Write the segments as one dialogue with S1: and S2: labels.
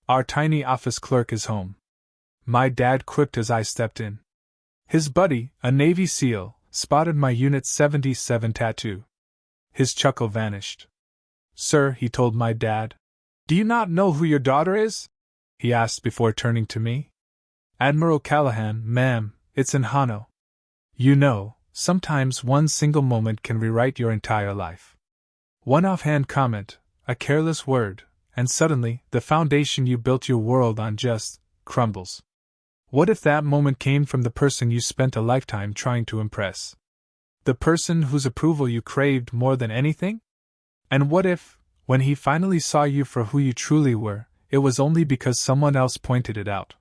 S1: Our tiny office clerk is home. My dad quipped as I stepped in. His buddy, a Navy SEAL, spotted my Unit 77 tattoo. His chuckle vanished. Sir, he told my dad. Do you not know who your daughter is? He asked before turning to me. Admiral Callahan, ma'am, it's in Hano. You know, sometimes one single moment can rewrite your entire life. One offhand comment, a careless word, and suddenly, the foundation you built your world on just crumbles. What if that moment came from the person you spent a lifetime trying to impress? The person whose approval you craved more than anything? And what if, when he finally saw you for who you truly were, it was only because someone else pointed it out?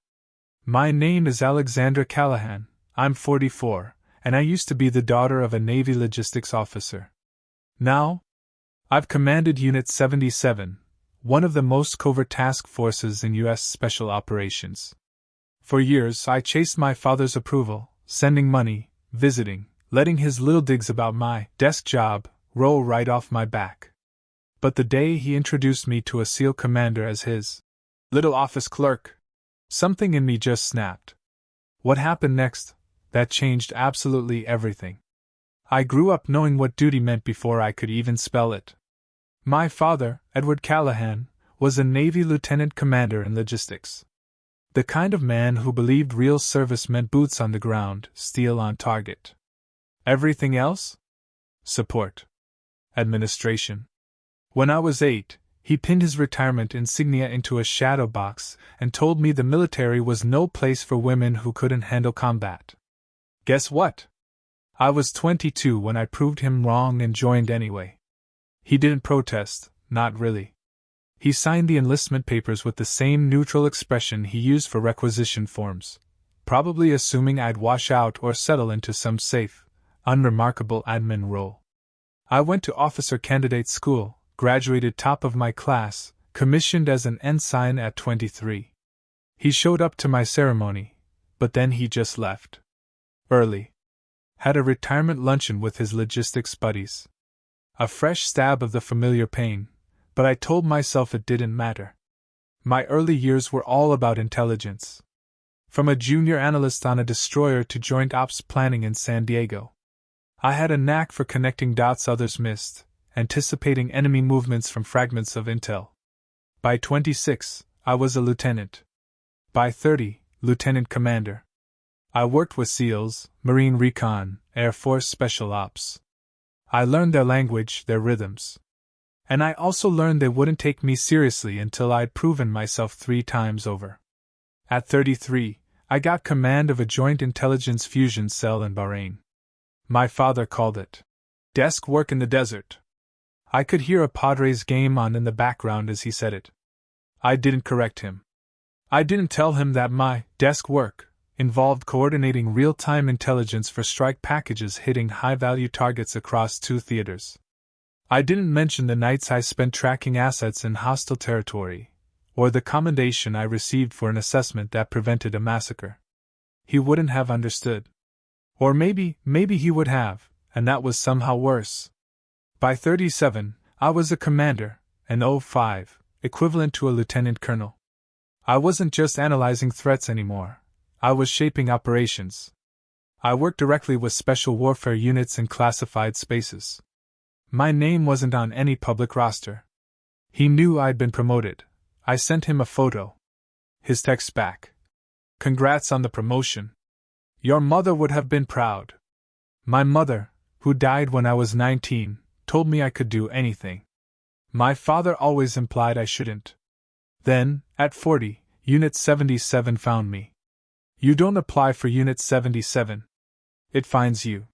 S1: My name is Alexandra Callahan, I'm 44, and I used to be the daughter of a Navy logistics officer. Now, I've commanded Unit 77, one of the most covert task forces in U.S. Special Operations. For years I chased my father's approval, sending money, visiting, letting his little digs about my desk job roll right off my back. But the day he introduced me to a SEAL commander as his little office clerk, something in me just snapped. What happened next? That changed absolutely everything. I grew up knowing what duty meant before I could even spell it. My father, Edward Callahan, was a Navy lieutenant commander in logistics. The kind of man who believed real service meant boots on the ground, steel on target. Everything else? Support. Administration. When I was 8, he pinned his retirement insignia into a shadow box and told me the military was no place for women who couldn't handle combat. Guess what? I was 22 when I proved him wrong and joined anyway. He didn't protest, not really. He signed the enlistment papers with the same neutral expression he used for requisition forms, probably assuming I'd wash out or settle into some safe, unremarkable admin role. I went to officer candidate school, graduated top of my class, commissioned as an ensign at 23. He showed up to my ceremony, but then he just left. Early. Had a retirement luncheon with his logistics buddies. A fresh stab of the familiar pain, but I told myself it didn't matter. My early years were all about intelligence. From a junior analyst on a destroyer to joint ops planning in San Diego. I had a knack for connecting dots others missed, anticipating enemy movements from fragments of intel. By 26, I was a lieutenant. By 30, lieutenant commander. I worked with SEALs, Marine Recon, Air Force Special Ops. I learned their language, their rhythms. And I also learned they wouldn't take me seriously until I'd proven myself 3 times over. At 33, I got command of a joint intelligence fusion cell in Bahrain. My father called it desk work in the desert. I could hear a Padres game on in the background as he said it. I didn't correct him. I didn't tell him that my desk work involved coordinating real-time intelligence for strike packages hitting high-value targets across 2 theaters. I didn't mention the nights I spent tracking assets in hostile territory, or the commendation I received for an assessment that prevented a massacre. He wouldn't have understood. Or maybe he would have, and that was somehow worse. By 37, I was a commander, an 05, equivalent to a lieutenant colonel. I wasn't just analyzing threats anymore. I was shaping operations. I worked directly with special warfare units in classified spaces. My name wasn't on any public roster. He knew I'd been promoted. I sent him a photo. His text back. Congrats on the promotion. Your mother would have been proud. My mother, who died when I was 19, told me I could do anything. My father always implied I shouldn't. Then, at 40, Unit 77 found me. You don't apply for Unit 77. It finds you.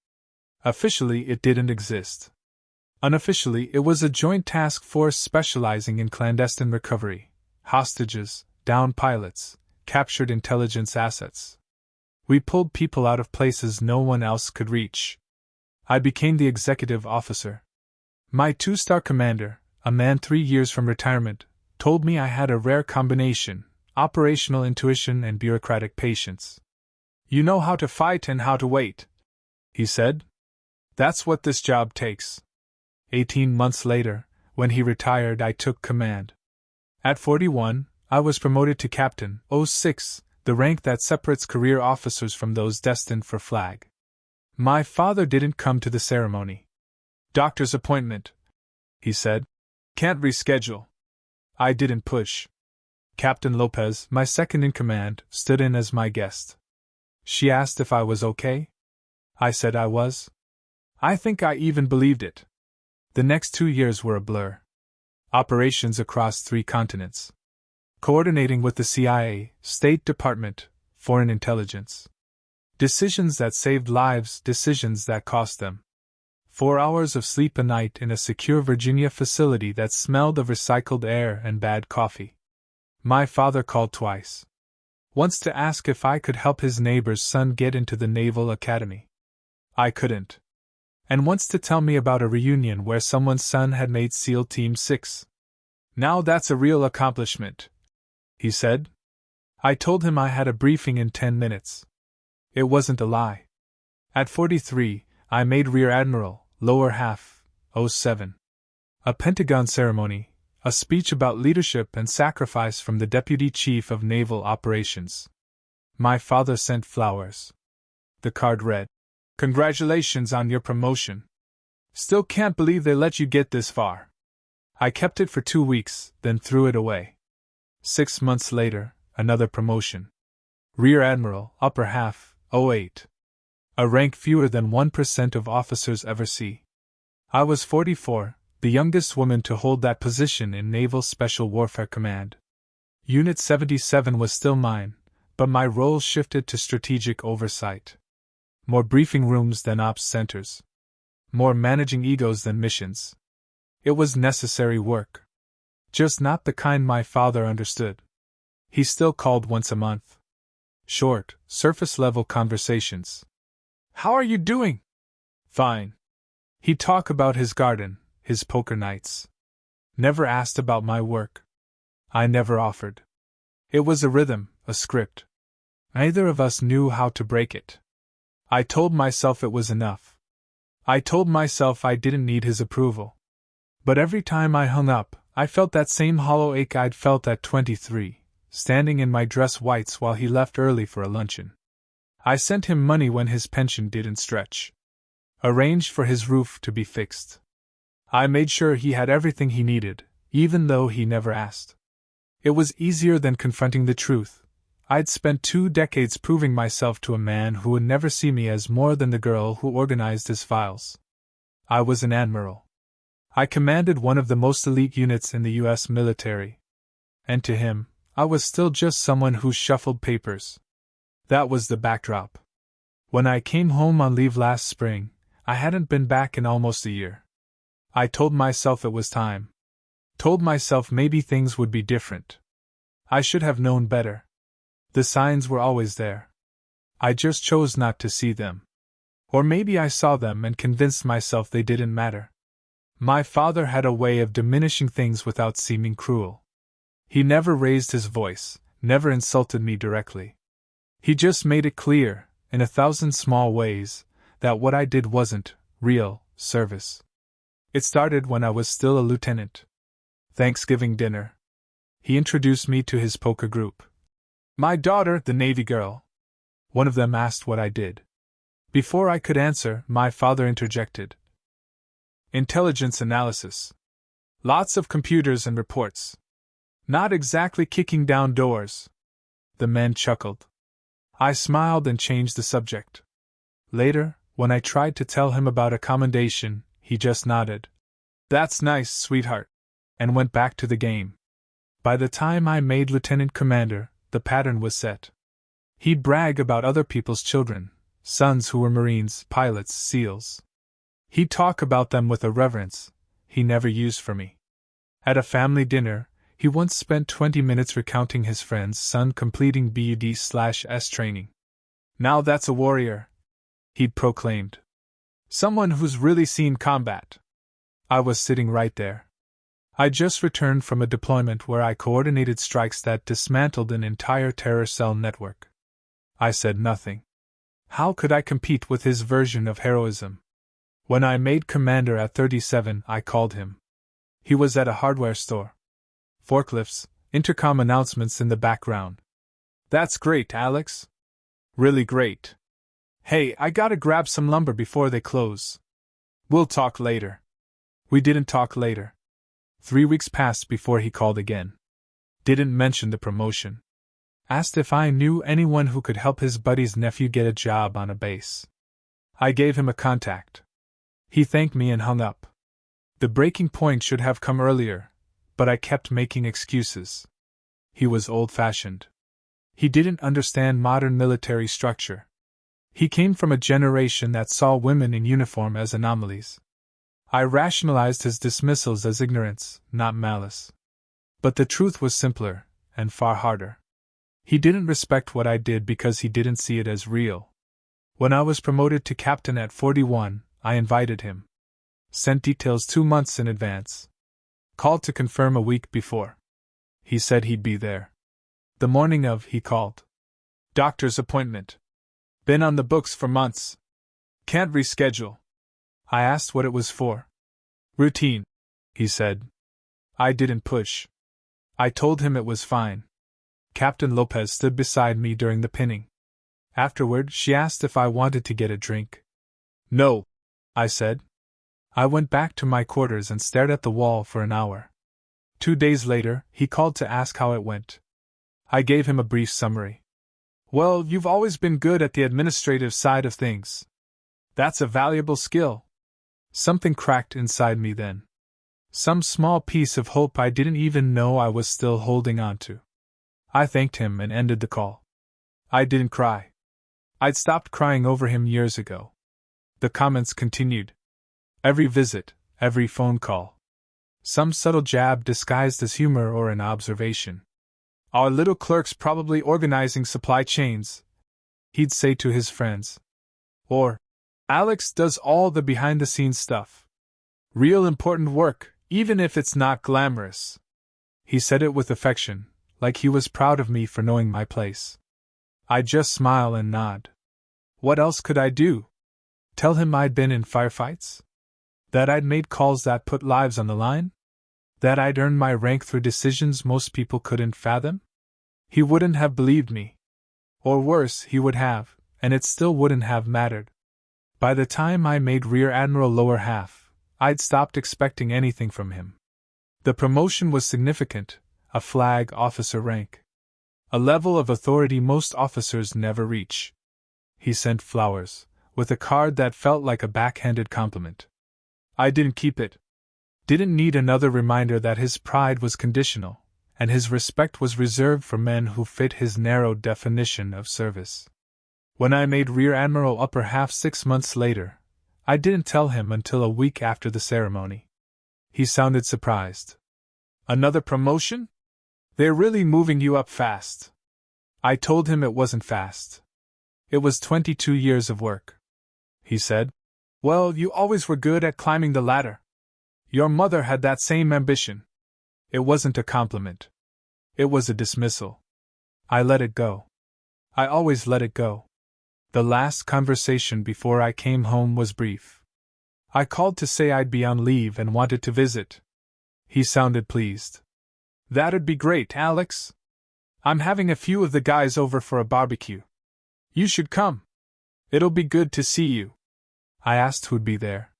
S1: Officially, it didn't exist. Unofficially, it was a joint task force specializing in clandestine recovery, hostages, downed pilots, captured intelligence assets. We pulled people out of places no one else could reach. I became the executive officer. My 2-star commander, a man 3 years from retirement, told me I had a rare combination: operational intuition and bureaucratic patience. You know how to fight and how to wait, he said. That's what this job takes. 18 months later, when he retired, I took command. At 41, I was promoted to Captain '06, the rank that separates career officers from those destined for flag. My father didn't come to the ceremony. "Doctor's appointment," he said. "Can't reschedule." I didn't push. Captain Lopez, my second in command, stood in as my guest. She asked if I was okay. I said I was. I think I even believed it. The next 2 years were a blur. Operations across 3 continents. Coordinating with the CIA, State Department, Foreign Intelligence. Decisions that saved lives, decisions that cost them. 4 hours of sleep a night in a secure Virginia facility that smelled of recycled air and bad coffee. My father called twice. Once to ask if I could help his neighbor's son get into the Naval Academy. I couldn't. And once to tell me about a reunion where someone's son had made SEAL Team 6. "Now that's a real accomplishment," he said. I told him I had a briefing in 10 minutes. It wasn't a lie. At 43, I made Rear Admiral, lower half, '07. A Pentagon ceremony, a speech about leadership and sacrifice from the Deputy Chief of Naval Operations. My father sent flowers. The card read, "Congratulations on your promotion. Still can't believe they let you get this far." I kept it for 2 weeks, then threw it away. 6 months later, another promotion. Rear Admiral, upper half, '08. A rank fewer than 1% of officers ever see. I was 44, the youngest woman to hold that position in Naval Special Warfare Command. Unit 77 was still mine, but my role shifted to strategic oversight. More briefing rooms than ops centers. More managing egos than missions. It was necessary work. Just not the kind my father understood. He still called once a month. Short, surface-level conversations. "How are you doing?" "Fine." He'd talk about his garden, his poker nights. Never asked about my work. I never offered. It was a rhythm, a script. Neither of us knew how to break it. I told myself it was enough. I told myself I didn't need his approval. But every time I hung up, I felt that same hollow ache I'd felt at 23, standing in my dress whites while he left early for a luncheon. I sent him money when his pension didn't stretch. Arranged for his roof to be fixed. I made sure he had everything he needed, even though he never asked. It was easier than confronting the truth. I'd spent 2 decades proving myself to a man who would never see me as more than the girl who organized his files. I was an admiral. I commanded one of the most elite units in the U.S. military. And to him, I was still just someone who shuffled papers. That was the backdrop. When I came home on leave last spring, I hadn't been back in almost a year. I told myself it was time. Told myself maybe things would be different. I should have known better. The signs were always there. I just chose not to see them. Or maybe I saw them and convinced myself they didn't matter. My father had a way of diminishing things without seeming cruel. He never raised his voice, never insulted me directly. He just made it clear, in 1,000 small ways, that what I did wasn't real service. It started when I was still a lieutenant. Thanksgiving dinner. He introduced me to his poker group. "My daughter, the Navy girl." One of them asked what I did. Before I could answer, my father interjected. "Intelligence analysis. Lots of computers and reports. Not exactly kicking down doors." The men chuckled. I smiled and changed the subject. Later, when I tried to tell him about a commendation, he just nodded. "That's nice, sweetheart," and went back to the game. By the time I made lieutenant commander, the pattern was set. He'd brag about other people's children, sons who were Marines, pilots, SEALs. He'd talk about them with a reverence he never used for me. At a family dinner, he once spent 20 minutes recounting his friend's son completing BUD/S training. "Now that's a warrior," he'd proclaimed. "Someone who's really seen combat." I was sitting right there. I just returned from a deployment where I coordinated strikes that dismantled an entire terror cell network. I said nothing. How could I compete with his version of heroism? When I made commander at 37, I called him. He was at a hardware store. Forklifts, intercom announcements in the background. That's great, Alex. Really great. Hey, I gotta grab some lumber before they close. We'll talk later. We didn't talk later. 3 weeks passed before he called again. Didn't mention the promotion. Asked if I knew anyone who could help his buddy's nephew get a job on a base. I gave him a contact. He thanked me and hung up. The breaking point should have come earlier, but I kept making excuses. He was old-fashioned. He didn't understand modern military structure. He came from a generation that saw women in uniform as anomalies. I rationalized his dismissals as ignorance, not malice. But the truth was simpler, and far harder. He didn't respect what I did because he didn't see it as real. When I was promoted to captain at 41, I invited him. Sent details 2 months in advance. Called to confirm a week before. He said he'd be there. The morning of, he called. Doctor's appointment. Been on the books for months. Can't reschedule. I asked what it was for. Routine, he said. I didn't push. I told him it was fine. Captain Lopez stood beside me during the pinning. Afterward, she asked if I wanted to get a drink. No, I said. I went back to my quarters and stared at the wall for an hour. 2 days later, he called to ask how it went. I gave him a brief summary. Well, you've always been good at the administrative side of things. That's a valuable skill. Something cracked inside me then. Some small piece of hope I didn't even know I was still holding on to. I thanked him and ended the call. I didn't cry. I'd stopped crying over him years ago. The comments continued. Every visit, every phone call. Some subtle jab disguised as humor or an observation. Our little clerk's probably organizing supply chains, he'd say to his friends. Or, Alex does all the behind-the-scenes stuff. Real important work, even if it's not glamorous. He said it with affection, like he was proud of me for knowing my place. I'd just smile and nod. What else could I do? Tell him I'd been in firefights? That I'd made calls that put lives on the line? That I'd earned my rank through decisions most people couldn't fathom? He wouldn't have believed me. Or worse, he would have, and it still wouldn't have mattered. By the time I made Rear Admiral lower half, I'd stopped expecting anything from him. The promotion was significant, a flag officer rank. A level of authority most officers never reach. He sent flowers, with a card that felt like a backhanded compliment. I didn't keep it. Didn't need another reminder that his pride was conditional, and his respect was reserved for men who fit his narrow definition of service. When I made Rear Admiral upper half 6 months later, I didn't tell him until a week after the ceremony. He sounded surprised. Another promotion? They're really moving you up fast. I told him it wasn't fast. It was 22 years of work. He said, Well, you always were good at climbing the ladder. Your mother had that same ambition. It wasn't a compliment. It was a dismissal. I let it go. I always let it go. The last conversation before I came home was brief. I called to say I'd be on leave and wanted to visit. He sounded pleased. That'd be great, Alex. I'm having a few of the guys over for a barbecue. You should come. It'll be good to see you. I asked who'd be there.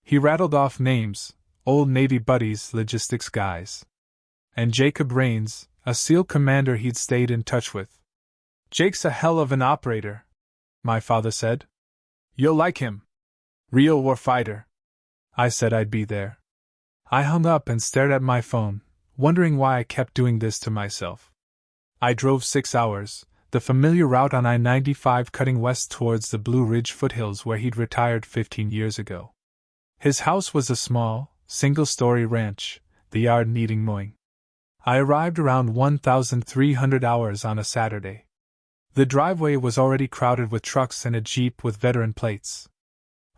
S1: He rattled off names, old Navy buddies, logistics guys. And Jacob Rains, a SEAL commander he'd stayed in touch with. Jake's a hell of an operator, my father said. You'll like him. Real warfighter. I said I'd be there. I hung up and stared at my phone, wondering why I kept doing this to myself. I drove 6 hours, the familiar route on I-95 cutting west towards the Blue Ridge foothills where he'd retired 15 years ago. His house was a small, single-story ranch, the yard needing mowing. I arrived around 1,300 hours on a Saturday. The driveway was already crowded with trucks and a Jeep with veteran plates.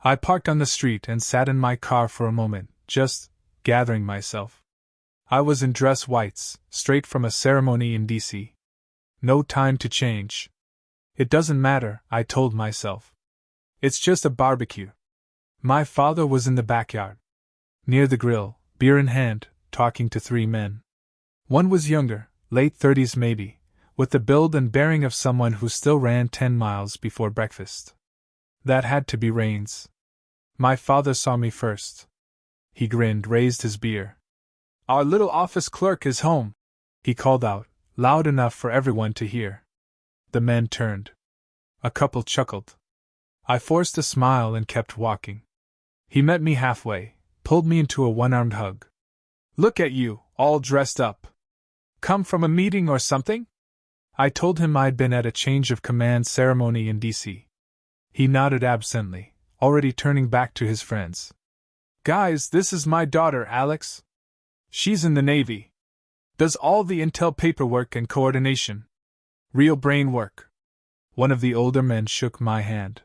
S1: I parked on the street and sat in my car for a moment, just gathering myself. I was in dress whites, straight from a ceremony in D.C. No time to change. It doesn't matter, I told myself. It's just a barbecue. My father was in the backyard. Near the grill, beer in hand, talking to 3 men. One was younger, late 30s maybe, with the build and bearing of someone who still ran 10 miles before breakfast. That had to be Rains. My father saw me first. He grinned, raised his beer. "Our little office clerk is home," he called out, loud enough for everyone to hear. The men turned. A couple chuckled. I forced a smile and kept walking. He met me halfway, pulled me into a one-armed hug. "Look at you, all dressed up. Come from a meeting or something?" I told him I'd been at a change of command ceremony in D.C. He nodded absently, already turning back to his friends. "Guys, this is my daughter, Alex. She's in the Navy. Does all the intel paperwork and coordination. Real brain work." One of the older men shook my hand.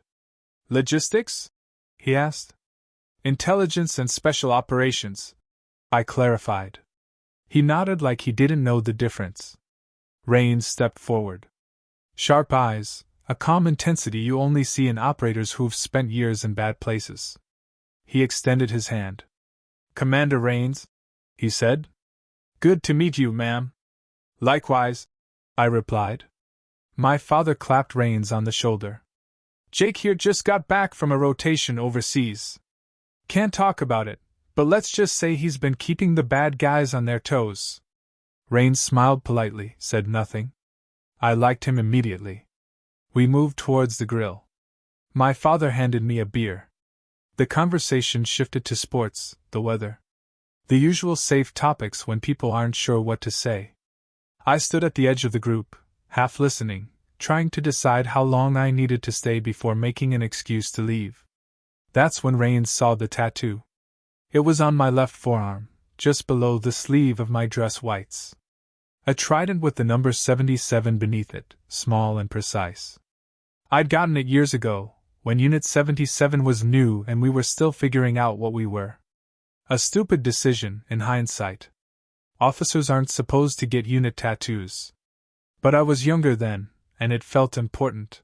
S1: "Logistics?" he asked. "Intelligence and special operations," I clarified. He nodded like he didn't know the difference. Rains stepped forward. Sharp eyes, a calm intensity you only see in operators who've spent years in bad places. He extended his hand. "Commander Rains," he said. "Good to meet you, ma'am." "Likewise," I replied. My father clapped Rains on the shoulder. "Jake here just got back from a rotation overseas. Can't talk about it, but let's just say he's been keeping the bad guys on their toes." Rains smiled politely, said nothing. I liked him immediately. We moved towards the grill. My father handed me a beer. The conversation shifted to sports, the weather. The usual safe topics when people aren't sure what to say. I stood at the edge of the group, half listening, trying to decide how long I needed to stay before making an excuse to leave. That's when Rains saw the tattoo. It was on my left forearm, just below the sleeve of my dress whites. A trident with the number 77 beneath it, small and precise. I'd gotten it years ago, when Unit 77 was new and we were still figuring out what we were. A stupid decision, in hindsight. Officers aren't supposed to get unit tattoos. But I was younger then, and it felt important.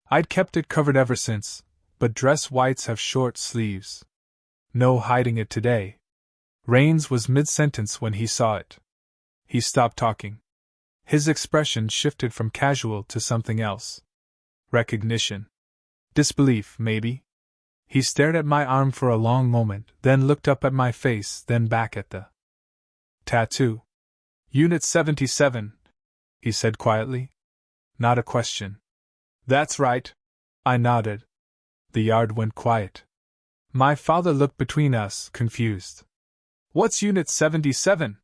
S1: I'd kept it covered ever since, but dress whites have short sleeves. No hiding it today. Rains was mid-sentence when he saw it. He stopped talking. His expression shifted from casual to something else. Recognition. Disbelief, maybe. He stared at my arm for a long moment, then looked up at my face, then back at the tattoo. "Unit 77, he said quietly. Not a question. "That's right," I nodded. The yard went quiet. My father looked between us, confused. "What's Unit 77?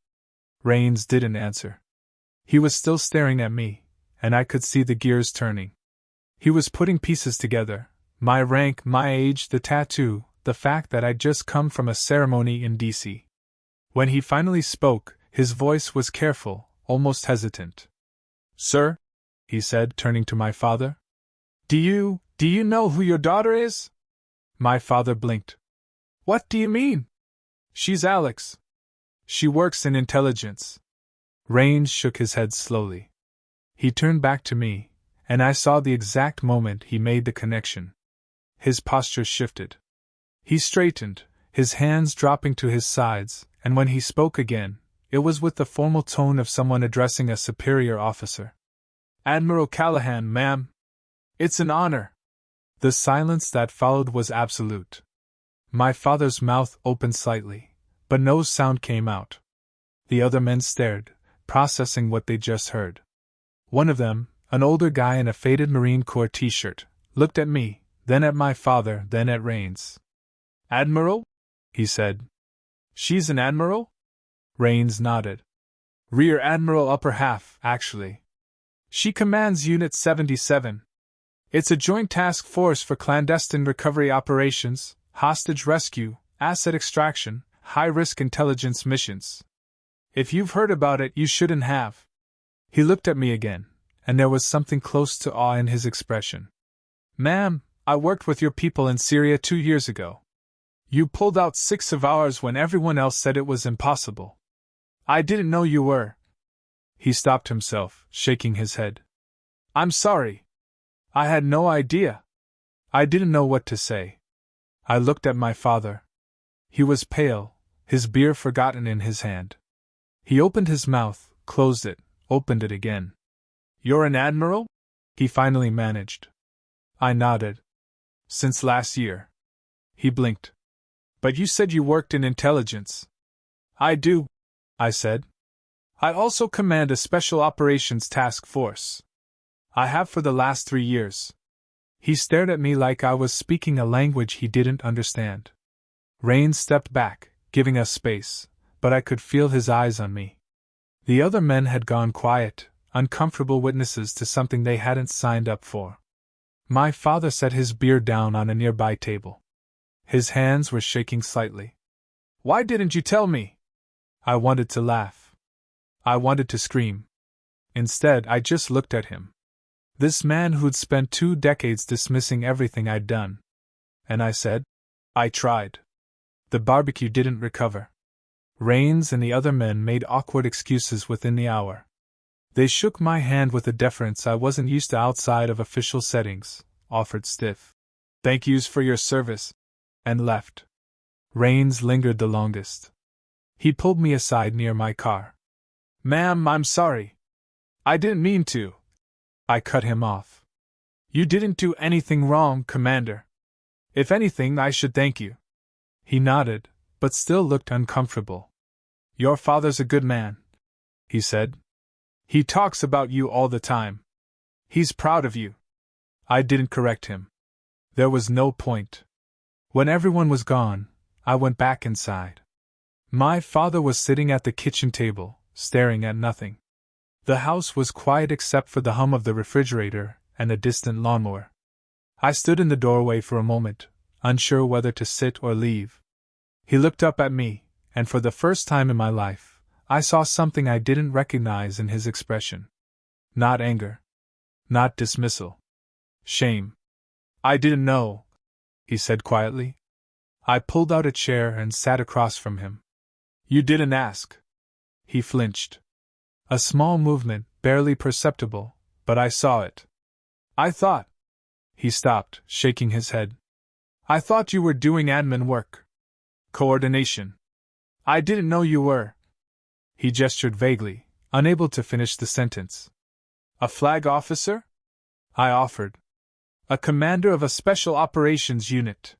S1: Rains didn't answer. He was still staring at me, and I could see the gears turning. He was putting pieces together. My rank, my age, the tattoo, the fact that I'd just come from a ceremony in D.C. When he finally spoke, his voice was careful, almost hesitant. "Sir," he said, turning to my father. Do you know who your daughter is?" My father blinked. "What do you mean?" "She's Alex. She works in intelligence." Rains shook his head slowly. He turned back to me, and I saw the exact moment he made the connection. His posture shifted. He straightened, his hands dropping to his sides, and when he spoke again, it was with the formal tone of someone addressing a superior officer. "Admiral Callahan, ma'am. It's an honor." The silence that followed was absolute. My father's mouth opened slightly, but no sound came out. The other men stared, processing what they just heard. One of them, an older guy in a faded Marine Corps t-shirt, looked at me, then at my father, then at Rains. "Admiral?" he said. "She's an admiral?" Rains nodded. "Rear Admiral upper half, actually. She commands Unit 77. It's a joint task force for clandestine recovery operations, hostage rescue, asset extraction, high-risk intelligence missions. If you've heard about it, you shouldn't have." He looked at me again, and there was something close to awe in his expression. "Ma'am, I worked with your people in Syria 2 years ago. You pulled out 6 of ours when everyone else said it was impossible. I didn't know you were." He stopped himself, shaking his head. "I'm sorry. I had no idea." I didn't know what to say. I looked at my father. He was pale, his beer forgotten in his hand. He opened his mouth, closed it, opened it again. "You're an admiral?" he finally managed. I nodded. "Since last year." He blinked. "But you said you worked in intelligence." "I do," I said. "I also command a special operations task force. I have for the last 3 years." He stared at me like I was speaking a language he didn't understand. Raines stepped back, giving us space, but I could feel his eyes on me. The other men had gone quiet, uncomfortable witnesses to something they hadn't signed up for. My father set his beer down on a nearby table. His hands were shaking slightly. "Why didn't you tell me?" I wanted to laugh. I wanted to scream. Instead, I just looked at him. This man who'd spent 2 decades dismissing everything I'd done. And I said, "I tried." The barbecue didn't recover. Raines and the other men made awkward excuses within the hour. They shook my hand with a deference I wasn't used to outside of official settings, offered stiff "thank yous for your service," and left. Raines lingered the longest. He pulled me aside near my car. "Ma'am, I'm sorry. I didn't mean to." I cut him off. "You didn't do anything wrong, Commander. If anything, I should thank you." He nodded, but still looked uncomfortable. "Your father's a good man," he said. "He talks about you all the time. He's proud of you." I didn't correct him. There was no point. When everyone was gone, I went back inside. My father was sitting at the kitchen table, staring at nothing. The house was quiet except for the hum of the refrigerator and a distant lawnmower. I stood in the doorway for a moment, unsure whether to sit or leave. He looked up at me, and for the first time in my life, I saw something I didn't recognize in his expression. Not anger. Not dismissal. Shame. "I didn't know," he said quietly. I pulled out a chair and sat across from him. "You didn't ask." He flinched. A small movement, barely perceptible, but I saw it. "I thought." He stopped, shaking his head. "I thought you were doing admin work. Coordination. I didn't know you were." He gestured vaguely, unable to finish the sentence. "A flag officer?" I offered. "A commander of a special operations unit.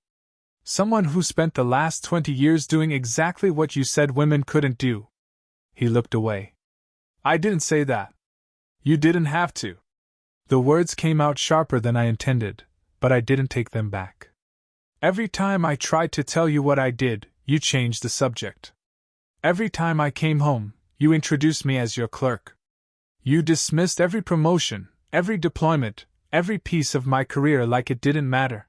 S1: Someone who spent the last 20 years doing exactly what you said women couldn't do." He looked away. "I didn't say that. You didn't have to." The words came out sharper than I intended, but I didn't take them back. "Every time I tried to tell you what I did, you changed the subject. Every time I came home, you introduced me as your clerk. You dismissed every promotion, every deployment, every piece of my career like it didn't matter.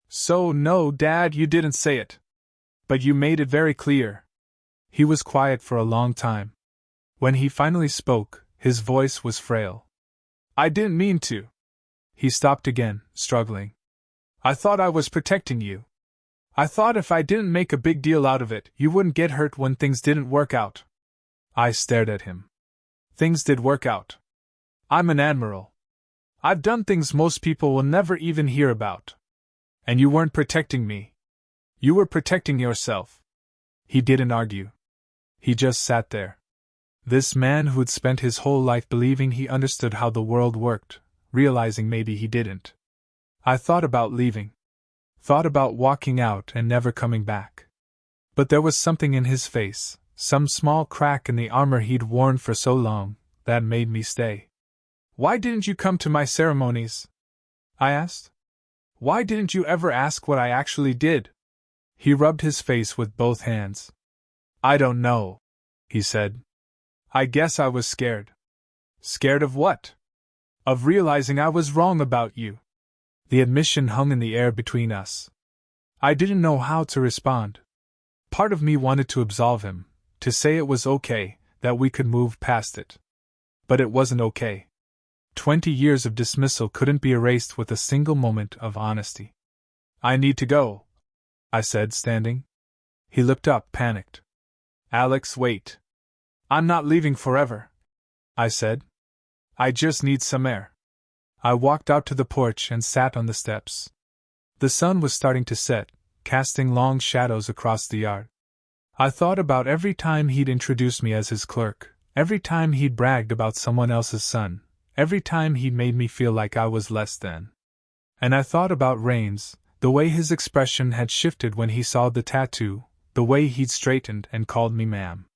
S1: So, no, Dad, you didn't say it. But you made it very clear." He was quiet for a long time. When he finally spoke, his voice was frail. "I didn't mean to." He stopped again, struggling. "I thought I was protecting you. I thought if I didn't make a big deal out of it, you wouldn't get hurt when things didn't work out." I stared at him. "Things did work out. I'm an admiral. I've done things most people will never even hear about. And you weren't protecting me. You were protecting yourself." He didn't argue. He just sat there. This man who'd spent his whole life believing he understood how the world worked, realizing maybe he didn't. I thought about leaving. Thought about walking out and never coming back. But there was something in his face, some small crack in the armor he'd worn for so long, that made me stay. "Why didn't you come to my ceremonies?" I asked. "Why didn't you ever ask what I actually did?" He rubbed his face with both hands. "I don't know," he said. "I guess I was scared." "Scared of what?" "Of realizing I was wrong about you." The admission hung in the air between us. I didn't know how to respond. Part of me wanted to absolve him, to say it was okay, that we could move past it. But it wasn't okay. 20 years of dismissal couldn't be erased with a single moment of honesty. "I need to go," I said, standing. He looked up, panicked. "Alex, wait. I'm not leaving forever," I said. "I just need some air." I walked out to the porch and sat on the steps. The sun was starting to set, casting long shadows across the yard. I thought about every time he'd introduced me as his clerk, Every time he'd bragged about someone else's son, every time he'd made me feel like I was less than. And I thought about Rains, the way his expression had shifted when he saw the tattoo, the way he'd straightened and called me ma'am.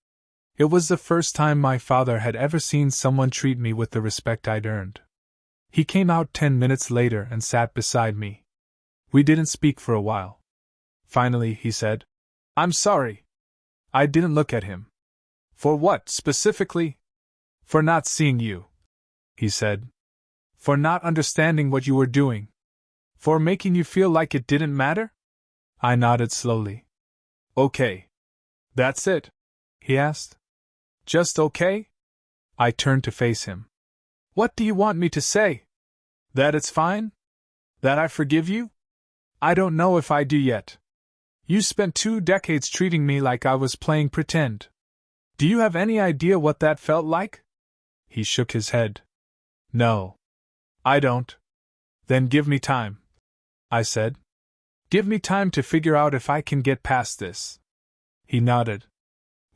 S1: It was the first time my father had ever seen someone treat me with the respect I'd earned. He came out 10 minutes later and sat beside me. We didn't speak for a while. Finally, he said, "I'm sorry." I didn't look at him. "For what, specifically?" "For not seeing you," he said. "For not understanding what you were doing. For making you feel like it didn't matter?" I nodded slowly. "Okay. That's it?" he asked. "Just okay?" I turned to face him. "What do you want me to say? That it's fine? That I forgive you? I don't know if I do yet. You spent 2 decades treating me like I was playing pretend. Do you have any idea what that felt like?" He shook his head. "No. I don't." "Then give me time," I said. "Give me time to figure out if I can get past this." He nodded.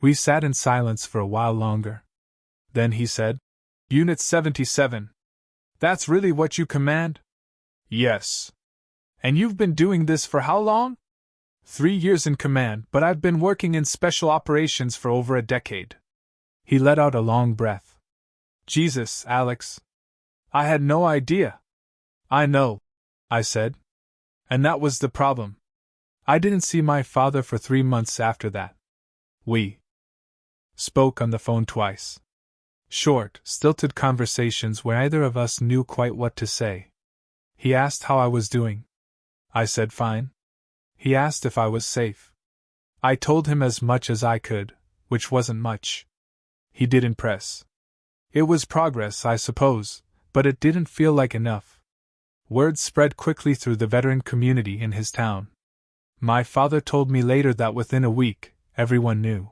S1: We sat in silence for a while longer. Then he said, "Unit 77. That's really what you command?" "Yes." "And you've been doing this for how long?" 3 years in command, but I've been working in special operations for over a decade." He let out a long breath. "Jesus, Alex. I had no idea." "I know," I said. "And that was the problem. I didn't see my father for 3 months after that. We spoke on the phone twice. Short, stilted conversations where either of us knew quite what to say. He asked how I was doing. I said fine. He asked if I was safe. I told him as much as I could, which wasn't much. He didn't press. It was progress, I suppose, but it didn't feel like enough. Word spread quickly through the veteran community in his town. My father told me later that within a week, everyone knew.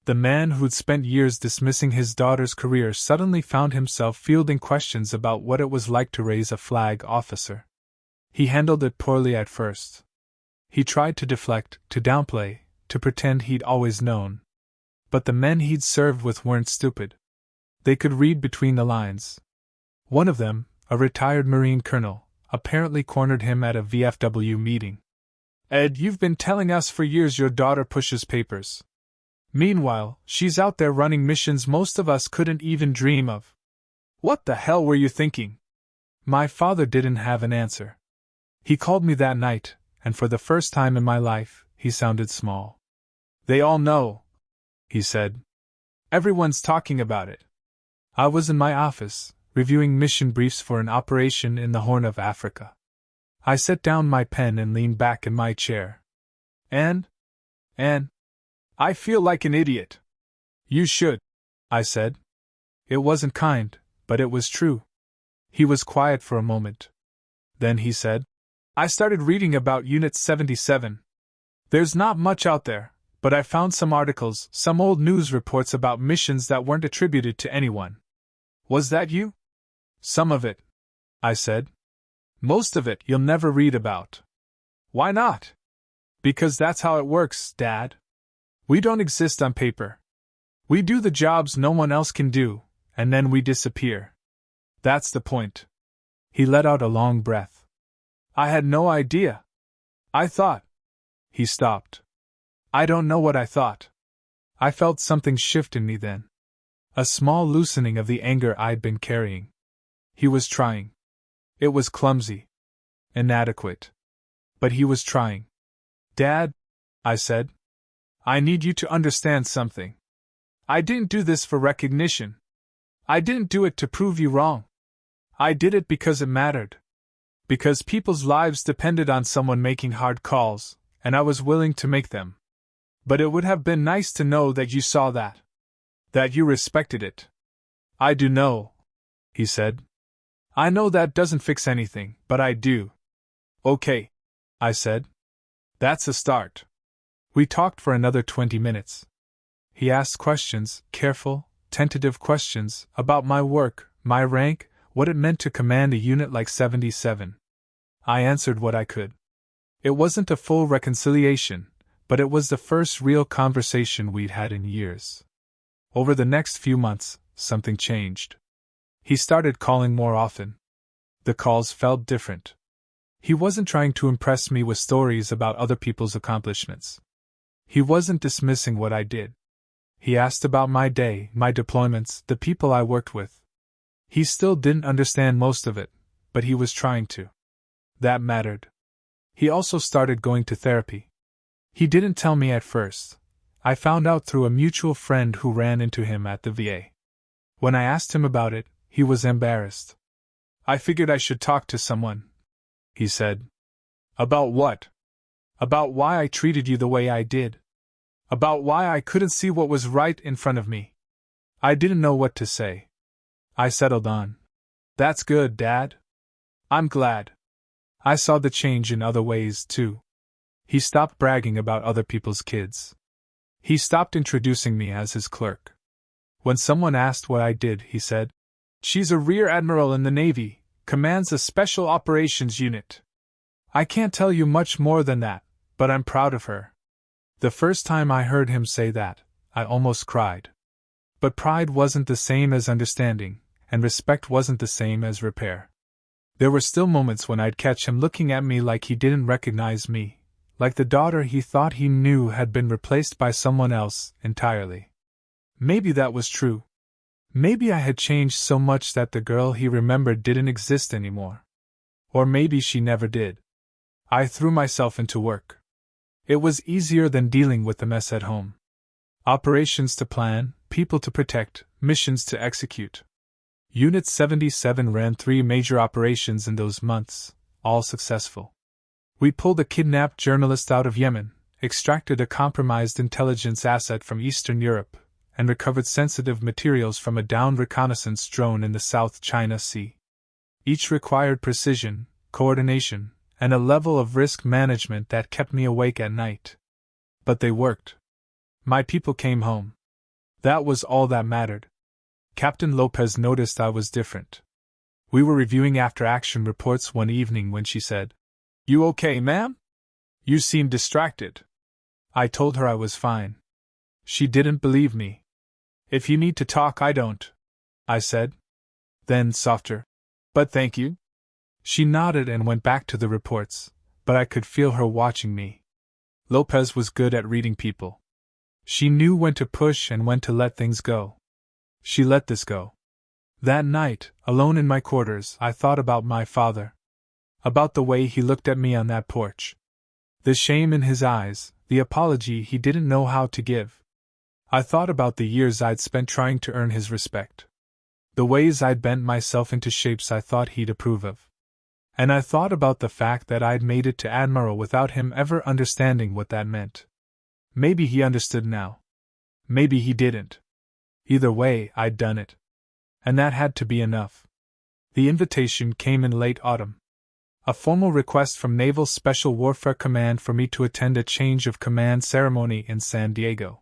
S1: The man who'd spent years dismissing his daughter's career suddenly found himself fielding questions about what it was like to raise a flag officer. He handled it poorly at first. He tried to deflect, to downplay, to pretend he'd always known. But the men he'd served with weren't stupid. They could read between the lines. One of them, a retired Marine colonel, apparently cornered him at a VFW meeting. "Ed, you've been telling us for years your daughter pushes papers. Meanwhile, she's out there running missions most of us couldn't even dream of. What the hell were you thinking?" My father didn't have an answer. He called me that night, and for the first time in my life, he sounded small. "They all know," he said. "Everyone's talking about it." I was in my office, reviewing mission briefs for an operation in the Horn of Africa. I set down my pen and leaned back in my chair. Anne, I feel like an idiot." "You should," I said. It wasn't kind, but it was true. He was quiet for a moment. Then he said, "I started reading about Unit 77. There's not much out there, but I found some articles, some old news reports about missions that weren't attributed to anyone." "Was that you?" "Some of it," I said. "Most of it you'll never read about." "Why not?" "Because that's how it works, Dad. We don't exist on paper. We do the jobs no one else can do, and then we disappear. That's the point." He let out a long breath. "I had no idea. I thought—" He stopped. I don't know what I thought. I felt something shift in me then. A small loosening of the anger I'd been carrying. He was trying. It was clumsy. Inadequate. But he was trying. "Dad," I said, "I need you to understand something. I didn't do this for recognition. I didn't do it to prove you wrong. I did it because it mattered. Because people's lives depended on someone making hard calls, and I was willing to make them. But it would have been nice to know that you saw that. That you respected it." "I do know," he said. "I know that doesn't fix anything, but I do." "Okay," I said. "That's a start." We talked for another 20 minutes. He asked questions, careful, tentative questions, about my work, my rank, what it meant to command a unit like 77. I answered what I could. It wasn't a full reconciliation, but it was the first real conversation we'd had in years. Over the next few months, something changed. He started calling more often. The calls felt different. He wasn't trying to impress me with stories about other people's accomplishments. He wasn't dismissing what I did. He asked about my day, my deployments, the people I worked with. He still didn't understand most of it, but he was trying to. That mattered. He also started going to therapy. He didn't tell me at first. I found out through a mutual friend who ran into him at the VA. When I asked him about it, he was embarrassed. I figured I should talk to someone, he said. About what? About why I treated you the way I did. About why I couldn't see what was right in front of me. I didn't know what to say. I settled on. That's good, Dad. I'm glad. I saw the change in other ways, too. He stopped bragging about other people's kids. He stopped introducing me as his clerk. When someone asked what I did, he said, "She's a rear admiral in the Navy, commands a special operations unit." I can't tell you much more than that, but I'm proud of her. The first time I heard him say that, I almost cried. But pride wasn't the same as understanding, and respect wasn't the same as repair. There were still moments when I'd catch him looking at me like he didn't recognize me, like the daughter he thought he knew had been replaced by someone else entirely. Maybe that was true. Maybe I had changed so much that the girl he remembered didn't exist anymore. Or maybe she never did. I threw myself into work. It was easier than dealing with the mess at home. Operations to plan, people to protect, missions to execute. Unit 77 ran 3 major operations in those months, all successful. We pulled a kidnapped journalist out of Yemen, extracted a compromised intelligence asset from Eastern Europe, and recovered sensitive materials from a downed reconnaissance drone in the South China Sea. Each required precision, coordination, and a level of risk management that kept me awake at night. But they worked. My people came home. That was all that mattered. Captain Lopez noticed I was different. We were reviewing after-action reports one evening when she said, "You okay, ma'am? You seem distracted." I told her I was fine. She didn't believe me. "If you need to talk, I don't," I said. Then, softer, "But thank you." She nodded and went back to the reports, but I could feel her watching me. Lopez was good at reading people. She knew when to push and when to let things go. She let this go. That night, alone in my quarters, I thought about my father. About the way he looked at me on that porch. The shame in his eyes, the apology he didn't know how to give. I thought about the years I'd spent trying to earn his respect. The ways I'd bent myself into shapes I thought he'd approve of. And I thought about the fact that I'd made it to Admiral without him ever understanding what that meant. Maybe he understood now. Maybe he didn't. Either way, I'd done it. And that had to be enough. The invitation came in late autumn. A formal request from Naval Special Warfare Command for me to attend a change of command ceremony in San Diego.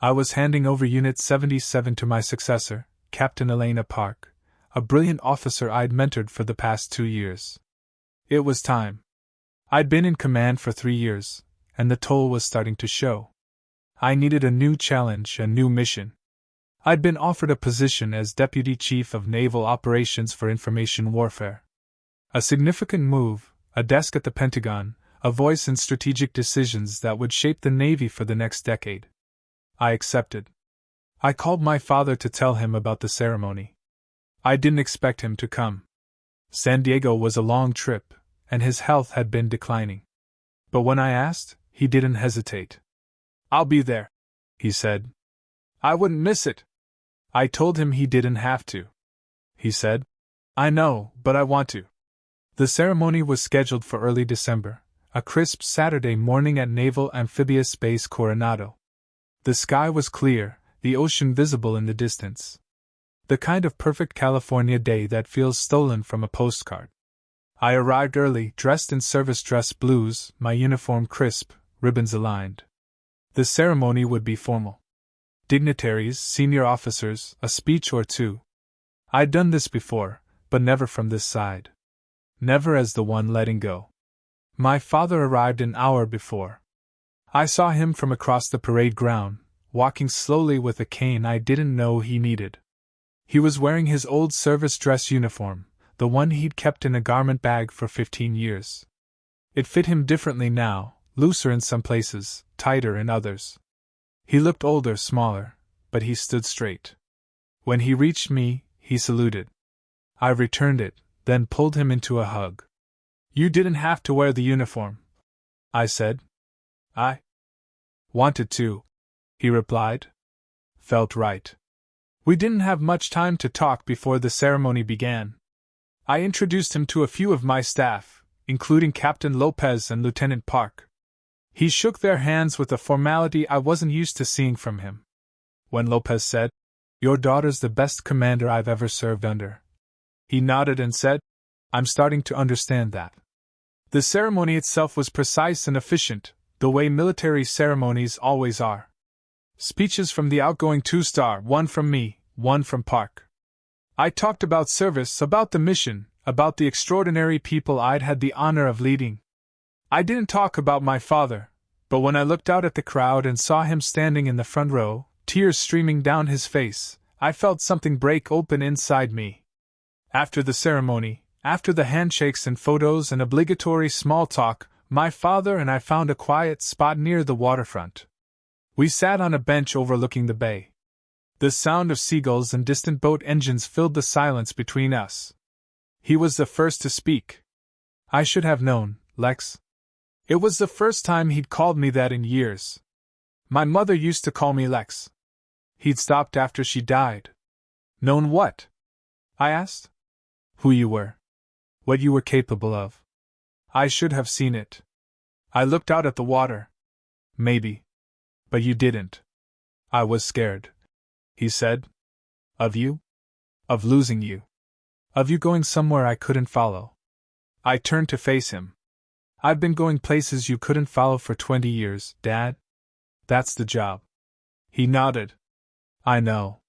S1: I was handing over Unit 77 to my successor, Captain Elena Park, a brilliant officer I'd mentored for the past 2 years. It was time. I'd been in command for 3 years, and the toll was starting to show. I needed a new challenge, a new mission. I'd been offered a position as Deputy Chief of Naval Operations for Information Warfare. A significant move, a desk at the Pentagon, a voice in strategic decisions that would shape the Navy for the next decade. I accepted. I called my father to tell him about the ceremony. I didn't expect him to come. San Diego was a long trip, and his health had been declining. But when I asked, he didn't hesitate. "I'll be there," he said. "I wouldn't miss it." I told him he didn't have to. He said, "I know, but I want to." The ceremony was scheduled for early December, a crisp Saturday morning at Naval Amphibious Base Coronado. The sky was clear, the ocean visible in the distance. The kind of perfect California day that feels stolen from a postcard. I arrived early, dressed in service dress blues, my uniform crisp, ribbons aligned. The ceremony would be formal. Dignitaries, senior officers, a speech or two. I'd done this before, but never from this side. Never as the one letting go. My father arrived an hour before. I saw him from across the parade ground, walking slowly with a cane I didn't know he needed. He was wearing his old service dress uniform, the one he'd kept in a garment bag for 15 years. It fit him differently now, looser in some places, tighter in others. He looked older, smaller, but he stood straight. When he reached me, he saluted. I returned it, then pulled him into a hug. "You didn't have to wear the uniform," I said. "I wanted to," he replied. "Felt right." We didn't have much time to talk before the ceremony began. I introduced him to a few of my staff, including Captain Lopez and Lieutenant Park. He shook their hands with a formality I wasn't used to seeing from him. When Lopez said, "Your daughter's the best commander I've ever served under," he nodded and said, "I'm starting to understand that." The ceremony itself was precise and efficient, the way military ceremonies always are. Speeches from the outgoing two-star, one from me, one from Park. I talked about service, about the mission, about the extraordinary people I'd had the honor of leading. I didn't talk about my father, but when I looked out at the crowd and saw him standing in the front row, tears streaming down his face, I felt something break open inside me. After the ceremony, after the handshakes and photos and obligatory small talk, my father and I found a quiet spot near the waterfront. We sat on a bench overlooking the bay. The sound of seagulls and distant boat engines filled the silence between us. He was the first to speak. "I should have known, Lex." It was the first time he'd called me that in years. "My mother used to call me Lex." He'd stopped after she died. "Known what?" I asked. "Who you were. What you were capable of." I should have seen it. I looked out at the water. "Maybe. But you didn't." "I was scared," he said. "Of you? Of losing you? Of you going somewhere I couldn't follow?" I turned to face him. "I've been going places you couldn't follow for 20 years, Dad. That's the job." He nodded. "I know.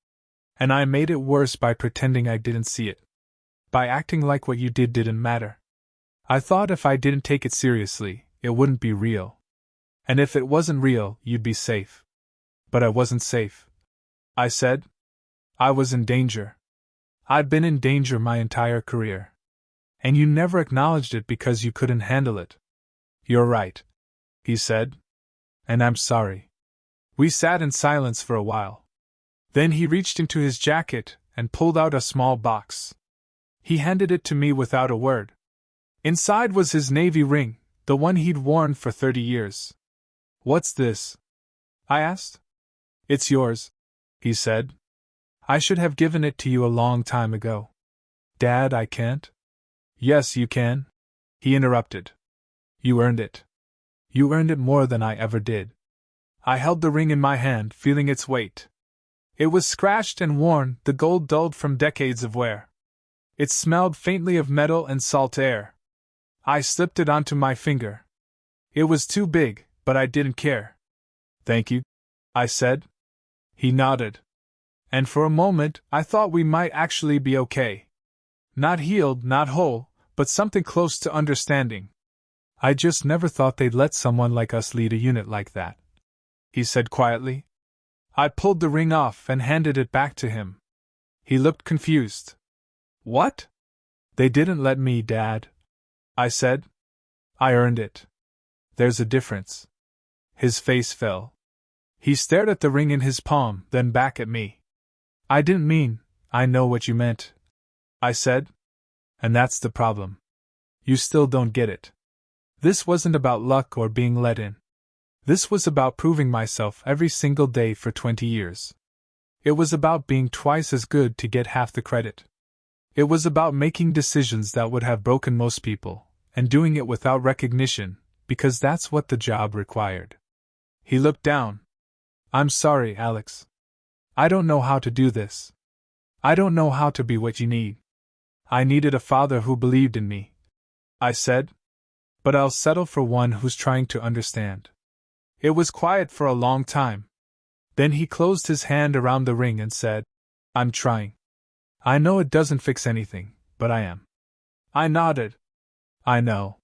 S1: And I made it worse by pretending I didn't see it. By acting like what you did didn't matter. I thought if I didn't take it seriously, it wouldn't be real. And if it wasn't real, you'd be safe. But I wasn't safe," I said. "I was in danger. I'd been in danger my entire career. And you never acknowledged it because you couldn't handle it." "You're right," he said. "And I'm sorry." We sat in silence for a while. Then he reached into his jacket and pulled out a small box. He handed it to me without a word. Inside was his navy ring, the one he'd worn for 30 years. "What's this?" I asked. "It's yours," he said. "I should have given it to you a long time ago." "Dad, I can't." "Yes, you can," he interrupted. "You earned it. You earned it more than I ever did." I held the ring in my hand, feeling its weight. It was scratched and worn, the gold dulled from decades of wear. It smelled faintly of metal and salt air. I slipped it onto my finger. It was too big, but I didn't care. "Thank you," I said. He nodded. And for a moment, I thought we might actually be okay. Not healed, not whole, but something close to understanding. "I just never thought they'd let someone like us lead a unit like that," he said quietly. I pulled the ring off and handed it back to him. He looked confused. "What?" "They didn't let me, Dad," I said. "I earned it. There's a difference." His face fell. He stared at the ring in his palm, then back at me. "I didn't mean, I know what you meant," I said. "And that's the problem. You still don't get it. This wasn't about luck or being let in. This was about proving myself every single day for 20 years. It was about being twice as good to get half the credit. It was about making decisions that would have broken most people, and doing it without recognition, because that's what the job required." He looked down. "I'm sorry, Alex. I don't know how to do this. I don't know how to be what you need. I needed a father who believed in me," I said. "But I'll settle for one who's trying to understand." It was quiet for a long time. Then he closed his hand around the ring and said, "I'm trying. I know it doesn't fix anything, but I am." I nodded. "I know."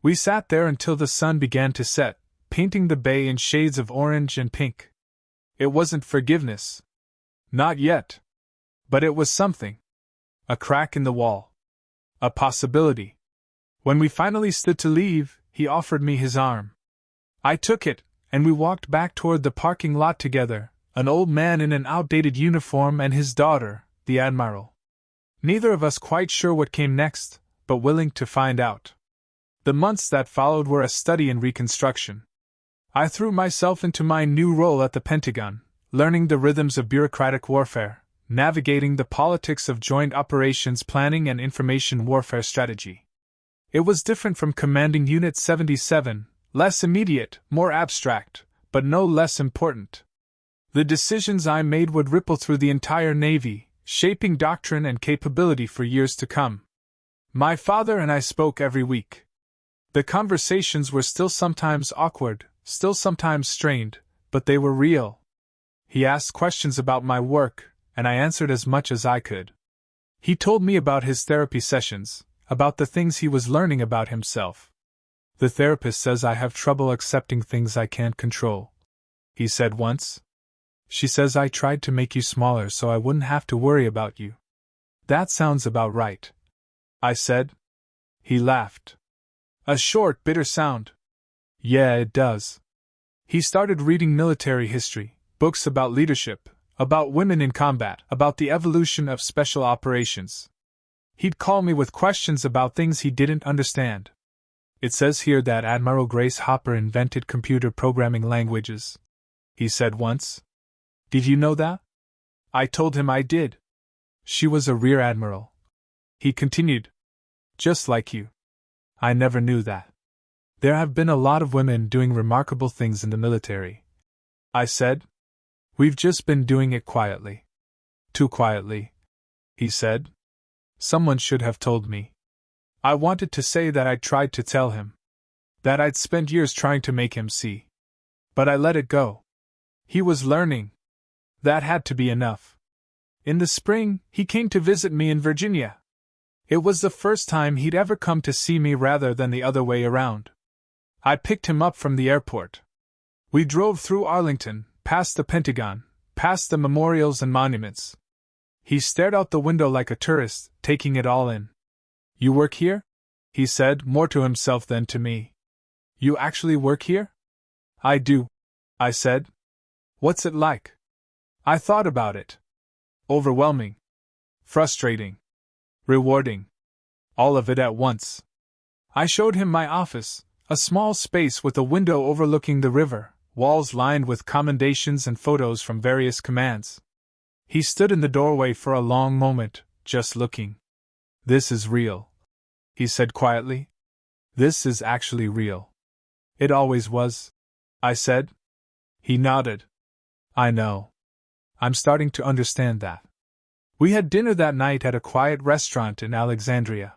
S1: We sat there until the sun began to set, painting the bay in shades of orange and pink. It wasn't forgiveness. Not yet. But it was something. A crack in the wall. A possibility. When we finally stood to leave, he offered me his arm. I took it, and we walked back toward the parking lot together, an old man in an outdated uniform and his daughter, the Admiral. Neither of us quite sure what came next, but willing to find out. The months that followed were a study in reconstruction. I threw myself into my new role at the Pentagon, learning the rhythms of bureaucratic warfare, navigating the politics of joint operations planning and information warfare strategy. It was different from commanding Unit 77, less immediate, more abstract, but no less important. The decisions I made would ripple through the entire Navy, shaping doctrine and capability for years to come. My father and I spoke every week. The conversations were still sometimes awkward, still sometimes strained, but they were real. He asked questions about my work, and I answered as much as I could. He told me about his therapy sessions, about the things he was learning about himself. The therapist says I have trouble accepting things I can't control, he said once. She says I tried to make you smaller so I wouldn't have to worry about you. That sounds about right, I said. He laughed. A short, bitter sound. Yeah, it does. He started reading military history, books about leadership, about women in combat, about the evolution of special operations. He'd call me with questions about things he didn't understand. It says here that Admiral Grace Hopper invented computer programming languages, he said once. Did you know that? I told him I did. She was a rear admiral. He continued. Just like you. I never knew that. There have been a lot of women doing remarkable things in the military, I said. We've just been doing it quietly. Too quietly, he said. Someone should have told me. I wanted to say that I'd tried to tell him. That I'd spent years trying to make him see. But I let it go. He was learning. That had to be enough. In the spring, he came to visit me in Virginia. It was the first time he'd ever come to see me rather than the other way around. I picked him up from the airport. We drove through Arlington, past the Pentagon, past the memorials and monuments. He stared out the window like a tourist, taking it all in. You work here? He said, more to himself than to me. You actually work here? I do, I said. What's it like? I thought about it. Overwhelming. Frustrating. Rewarding. All of it at once. I showed him my office, a small space with a window overlooking the river, walls lined with commendations and photos from various commands. He stood in the doorway for a long moment, just looking. This is real, he said quietly. This is actually real. It always was, I said. He nodded. I know. I'm starting to understand that. We had dinner that night at a quiet restaurant in Alexandria.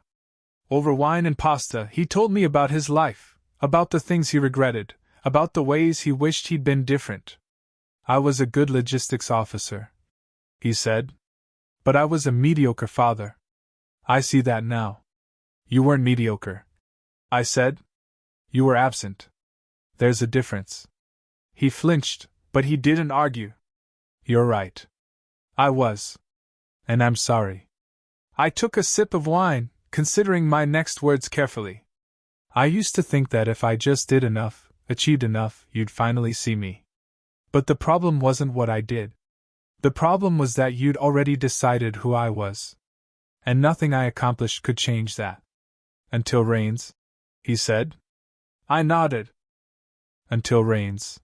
S1: Over wine and pasta, he told me about his life, about the things he regretted, about the ways he wished he'd been different. I was a good logistics officer, he said. But I was a mediocre father. I see that now. You weren't mediocre, I said. You were absent. There's a difference. He flinched, but he didn't argue. You're right. I was. And I'm sorry. I took a sip of wine, considering my next words carefully. I used to think that if I just did enough, achieved enough, you'd finally see me. But the problem wasn't what I did. The problem was that you'd already decided who I was. And nothing I accomplished could change that. Until Rains, he said. I nodded. Until Rains.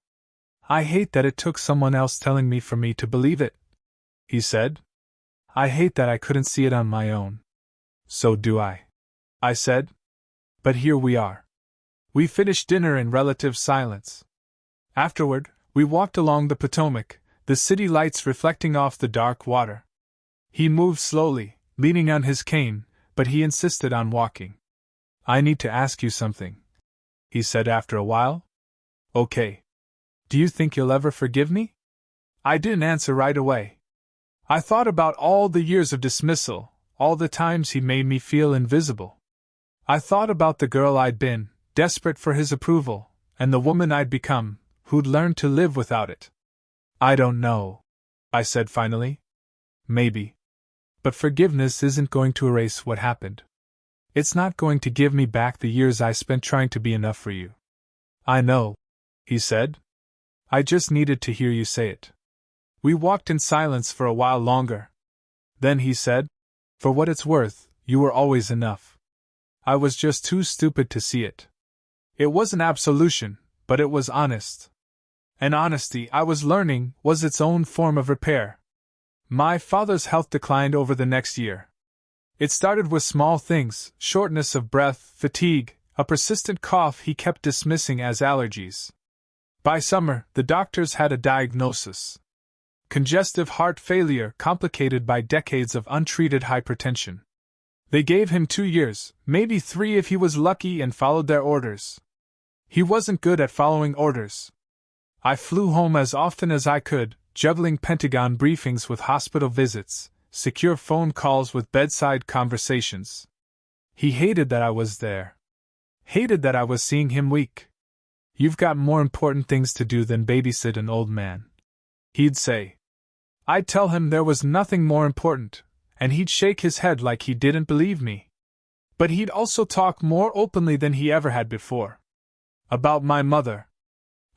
S1: I hate that it took someone else telling me for me to believe it, he said. I hate that I couldn't see it on my own. So do I said. But here we are. We finished dinner in relative silence. Afterward, we walked along the Potomac, the city lights reflecting off the dark water. He moved slowly, leaning on his cane, but he insisted on walking. I need to ask you something, he said after a while. Okay. Do you think you'll ever forgive me? I didn't answer right away. I thought about all the years of dismissal, all the times he made me feel invisible. I thought about the girl I'd been, desperate for his approval, and the woman I'd become, who'd learned to live without it. I don't know, I said finally. Maybe. But forgiveness isn't going to erase what happened. It's not going to give me back the years I spent trying to be enough for you. I know, he said. I just needed to hear you say it. We walked in silence for a while longer. Then he said, for what it's worth, you were always enough. I was just too stupid to see it. It was an absolution, but it was honest. And honesty, I was learning, was its own form of repair. My father's health declined over the next year. It started with small things: shortness of breath, fatigue, a persistent cough he kept dismissing as allergies. By summer, the doctors had a diagnosis: congestive heart failure complicated by decades of untreated hypertension. They gave him 2 years, maybe 3 if he was lucky, and followed their orders. He wasn't good at following orders. I flew home as often as I could, juggling Pentagon briefings with hospital visits, secure phone calls with bedside conversations. He hated that I was there. Hated that I was seeing him weak. You've got more important things to do than babysit an old man, he'd say. I'd tell him there was nothing more important, and he'd shake his head like he didn't believe me. But he'd also talk more openly than he ever had before. About my mother.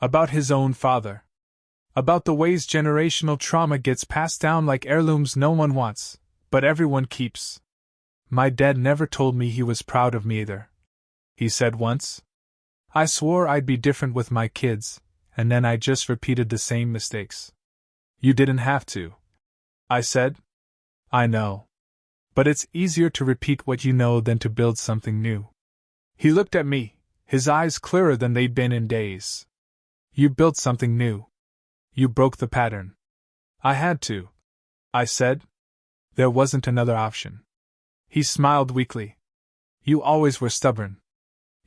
S1: About his own father. About the ways generational trauma gets passed down like heirlooms no one wants, but everyone keeps. My dad never told me he was proud of me either, he said once. I swore I'd be different with my kids, and then I just repeated the same mistakes. You didn't have to, I said. I know. But it's easier to repeat what you know than to build something new. He looked at me, his eyes clearer than they'd been in days. You built something new. You broke the pattern. I had to, I said. There wasn't another option. He smiled weakly. You always were stubborn.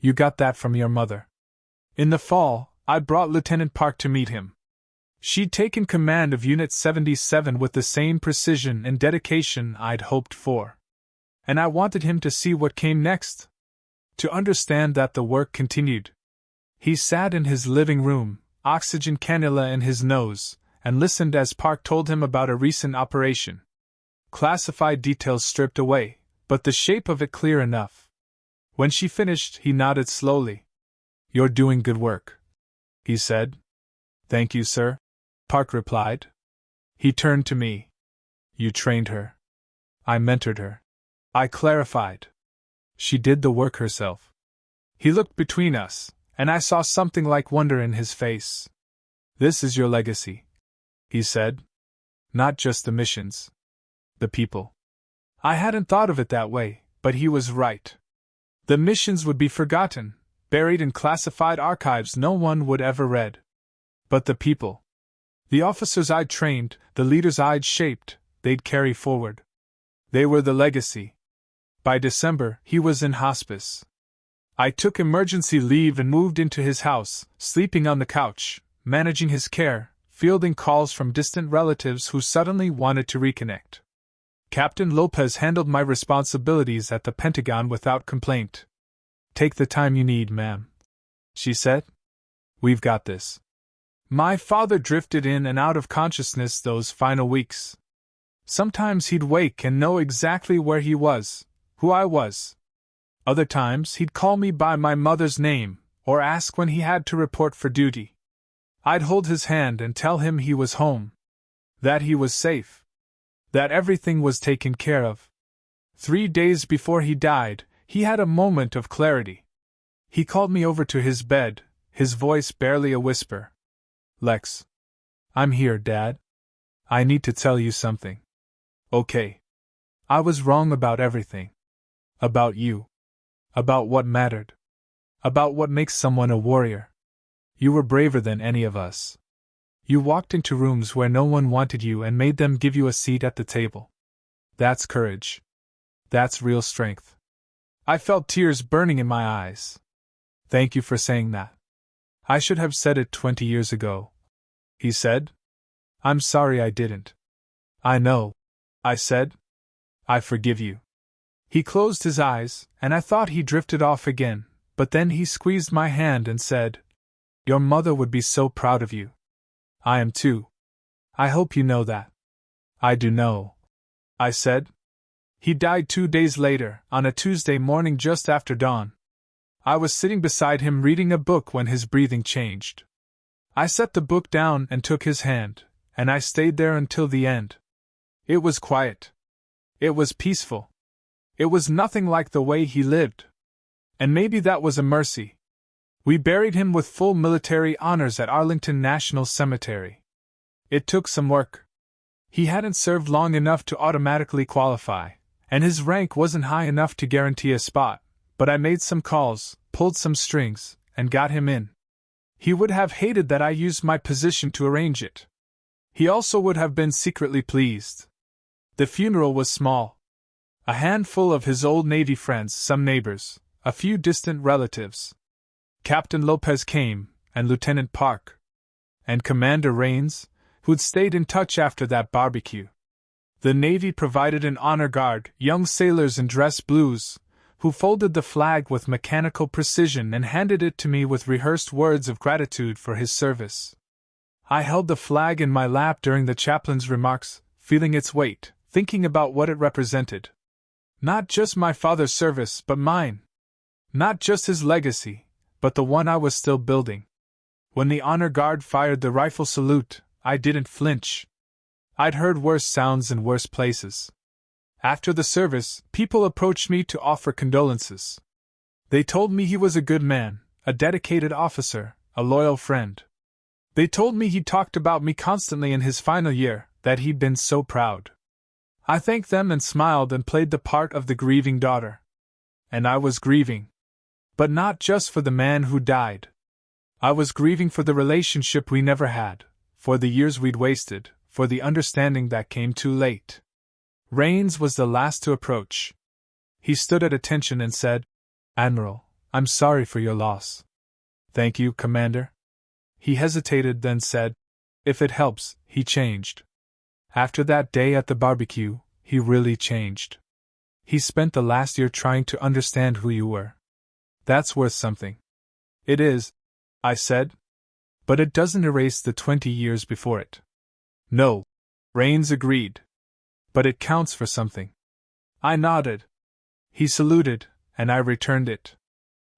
S1: You got that from your mother. In the fall, I brought Lieutenant Park to meet him. She'd taken command of Unit 77 with the same precision and dedication I'd hoped for. And I wanted him to see what came next. To understand that the work continued. He sat in his living room, oxygen cannula in his nose, and listened as Park told him about a recent operation. Classified details stripped away, but the shape of it clear enough. When she finished, he nodded slowly. You're doing good work, he said. Thank you, sir, Park replied. He turned to me. You trained her. I mentored her. I clarified. She did the work herself. He looked between us, and I saw something like wonder in his face. This is your legacy, he said. Not just the missions. The people. I hadn't thought of it that way, but he was right. The missions would be forgotten, buried in classified archives no one would ever read. But the people. The officers I'd trained, the leaders I'd shaped, they'd carry forward. They were the legacy. By December, he was in hospice. I took emergency leave and moved into his house, sleeping on the couch, managing his care, fielding calls from distant relatives who suddenly wanted to reconnect. Captain Lopez handled my responsibilities at the Pentagon without complaint. Take the time you need, ma'am, she said. We've got this. My father drifted in and out of consciousness those final weeks. Sometimes he'd wake and know exactly where he was, who I was. Other times he'd call me by my mother's name, or ask when he had to report for duty. I'd hold his hand and tell him he was home. That he was safe. That everything was taken care of. 3 days before he died, he had a moment of clarity. He called me over to his bed, his voice barely a whisper. Lex. I'm here, Dad. I need to tell you something. Okay. I was wrong about everything. About you. About what mattered. About what makes someone a warrior. You were braver than any of us. You walked into rooms where no one wanted you and made them give you a seat at the table. That's courage. That's real strength. I felt tears burning in my eyes. Thank you for saying that. I should have said it 20 years ago, he said. I'm sorry I didn't. I know, I said. I forgive you. He closed his eyes, and I thought he drifted off again, but then he squeezed my hand and said, Your mother would be so proud of you. I am too. I hope you know that. I do know, I said. He died 2 days later, on a Tuesday morning just after dawn. I was sitting beside him reading a book when his breathing changed. I set the book down and took his hand, and I stayed there until the end. It was quiet. It was peaceful. It was nothing like the way he lived. And maybe that was a mercy. We buried him with full military honors at Arlington National Cemetery. It took some work. He hadn't served long enough to automatically qualify, and his rank wasn't high enough to guarantee a spot, but I made some calls, pulled some strings, and got him in. He would have hated that I used my position to arrange it. He also would have been secretly pleased. The funeral was small. A handful of his old Navy friends, some neighbors, a few distant relatives. Captain Lopez came, and Lieutenant Park, and Commander Rains, who'd stayed in touch after that barbecue. The Navy provided an honor guard, young sailors in dress blues, who folded the flag with mechanical precision and handed it to me with rehearsed words of gratitude for his service. I held the flag in my lap during the chaplain's remarks, feeling its weight, thinking about what it represented. Not just my father's service, but mine. Not just his legacy, but the one I was still building. When the honor guard fired the rifle salute, I didn't flinch. I'd heard worse sounds in worse places. After the service, people approached me to offer condolences. They told me he was a good man, a dedicated officer, a loyal friend. They told me he talked about me constantly in his final year, that he'd been so proud. I thanked them and smiled and played the part of the grieving daughter. And I was grieving. But not just for the man who died. I was grieving for the relationship we never had, for the years we'd wasted, for the understanding that came too late. Rains was the last to approach. He stood at attention and said, "Admiral, I'm sorry for your loss." "Thank you, Commander." He hesitated, then said, "If it helps," he changed. After that day at the barbecue, he really changed. He spent the last year trying to understand who you were. That's worth something. It is, I said. But it doesn't erase the 20 years before it. No, Rains agreed. But it counts for something. I nodded. He saluted, and I returned it.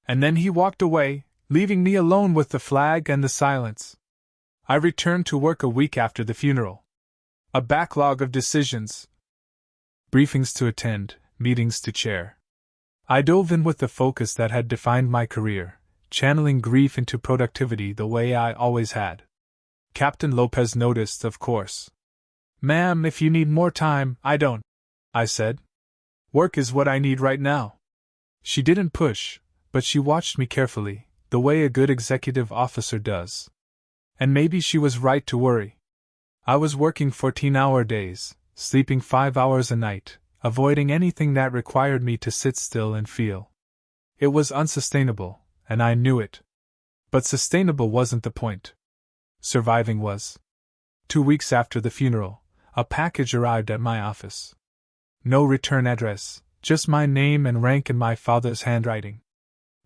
S1: And then he walked away, leaving me alone with the flag and the silence. I returned to work a week after the funeral. A backlog of decisions. Briefings to attend, meetings to chair. I dove in with the focus that had defined my career, channeling grief into productivity the way I always had. Captain Lopez noticed, of course. "Ma'am, if you need more time, I don't," I said. "Work is what I need right now." She didn't push, but she watched me carefully, the way a good executive officer does. And maybe she was right to worry. I was working 14-hour days, sleeping 5 hours a night, avoiding anything that required me to sit still and feel. It was unsustainable, and I knew it. But sustainable wasn't the point. Surviving was. 2 weeks after the funeral, a package arrived at my office. No return address, just my name and rank in my father's handwriting.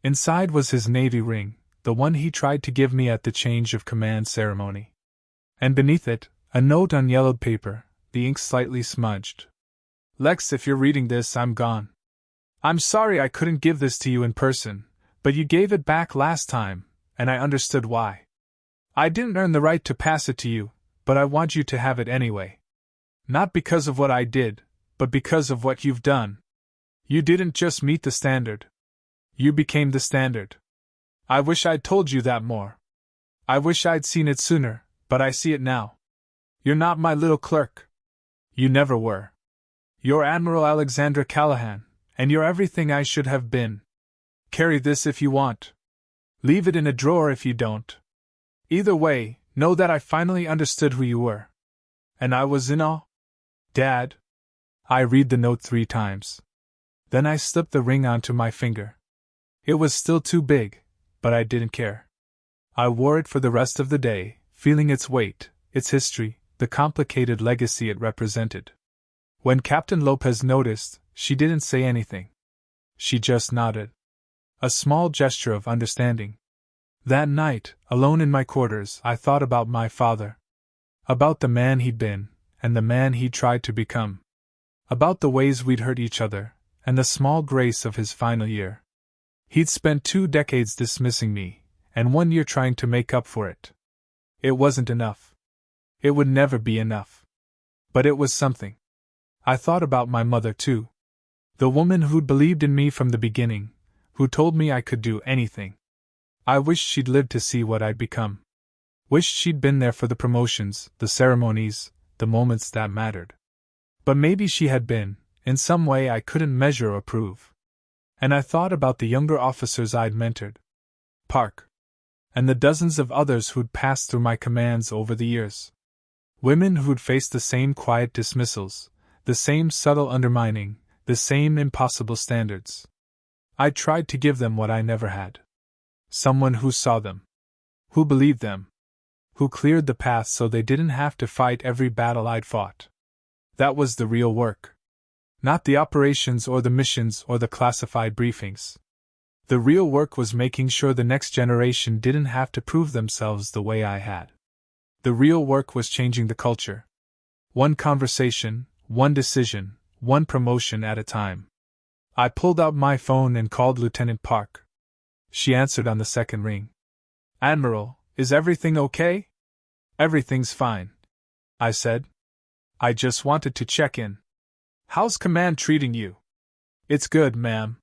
S1: Inside was his Navy ring, the one he tried to give me at the change of command ceremony. And beneath it, a note on yellowed paper, the ink slightly smudged. "Lex, if you're reading this, I'm gone. I'm sorry I couldn't give this to you in person, but you gave it back last time, and I understood why. I didn't earn the right to pass it to you, but I want you to have it anyway. Not because of what I did, but because of what you've done. You didn't just meet the standard. You became the standard. I wish I'd told you that more. I wish I'd seen it sooner, but I see it now. You're not my little clerk. You never were. You're Admiral Alexandra Callahan, and you're everything I should have been. Carry this if you want. Leave it in a drawer if you don't. Either way, know that I finally understood who you were. And I was in awe. Dad." I read the note 3 times. Then I slipped the ring onto my finger. It was still too big, but I didn't care. I wore it for the rest of the day, feeling its weight, its history, the complicated legacy it represented. When Captain Lopez noticed, she didn't say anything. She just nodded. A small gesture of understanding. That night, alone in my quarters, I thought about my father. About the man he'd been, and the man he'd tried to become. About the ways we'd hurt each other, and the small grace of his final year. He'd spent 2 decades dismissing me, and 1 year trying to make up for it. It wasn't enough. It would never be enough. But it was something. I thought about my mother, too. The woman who'd believed in me from the beginning, who told me I could do anything. I wished she'd lived to see what I'd become. Wished she'd been there for the promotions, the ceremonies, the moments that mattered. But maybe she had been, in some way I couldn't measure or prove. And I thought about the younger officers I'd mentored. Park. And the dozens of others who'd passed through my commands over the years. Women who'd faced the same quiet dismissals, the same subtle undermining, the same impossible standards. I tried to give them what I never had. Someone who saw them. Who believed them. Who cleared the path so they didn't have to fight every battle I'd fought. That was the real work. Not the operations or the missions or the classified briefings. The real work was making sure the next generation didn't have to prove themselves the way I had. The real work was changing the culture. One conversation, one decision, one promotion at a time. I pulled out my phone and called Lieutenant Park. She answered on the second ring. "Admiral, is everything okay?" "Everything's fine," I said. "I just wanted to check in. How's command treating you?" "It's good, ma'am.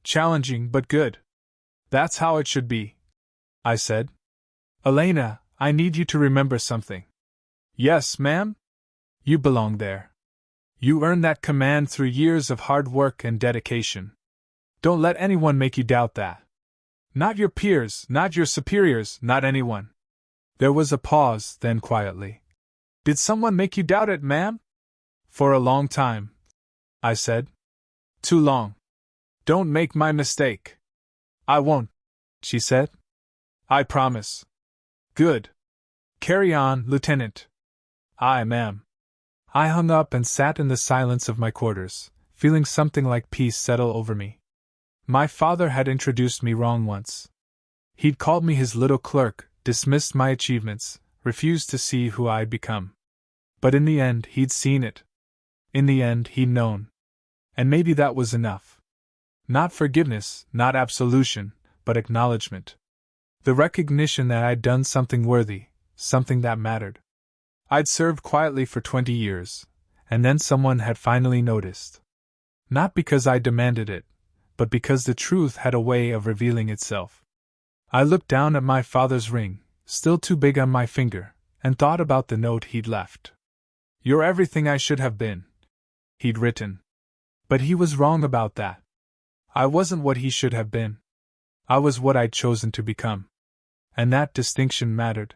S1: Challenging but good." "That's how it should be," I said. "Elena, I need you to remember something." "Yes, ma'am?" "You belong there. You earned that command through years of hard work and dedication. Don't let anyone make you doubt that. Not your peers, not your superiors, not anyone." There was a pause, then quietly. "Did someone make you doubt it, ma'am?" "For a long time," I said. "Too long. Don't make my mistake." "I won't," she said. "I promise." "Good. Carry on, Lieutenant." "Aye, ma'am." I hung up and sat in the silence of my quarters, feeling something like peace settle over me. My father had introduced me wrong once. He'd called me his little clerk, dismissed my achievements, refused to see who I'd become. But in the end, he'd seen it. In the end, he'd known. And maybe that was enough. Not forgiveness, not absolution, but acknowledgement. The recognition that I'd done something worthy, something that mattered. I'd served quietly for 20 years, and then someone had finally noticed. Not because I demanded it, but because the truth had a way of revealing itself. I looked down at my father's ring, still too big on my finger, and thought about the note he'd left. "You're everything I should have been," he'd written. But he was wrong about that. I wasn't what he should have been. I was what I'd chosen to become. And that distinction mattered.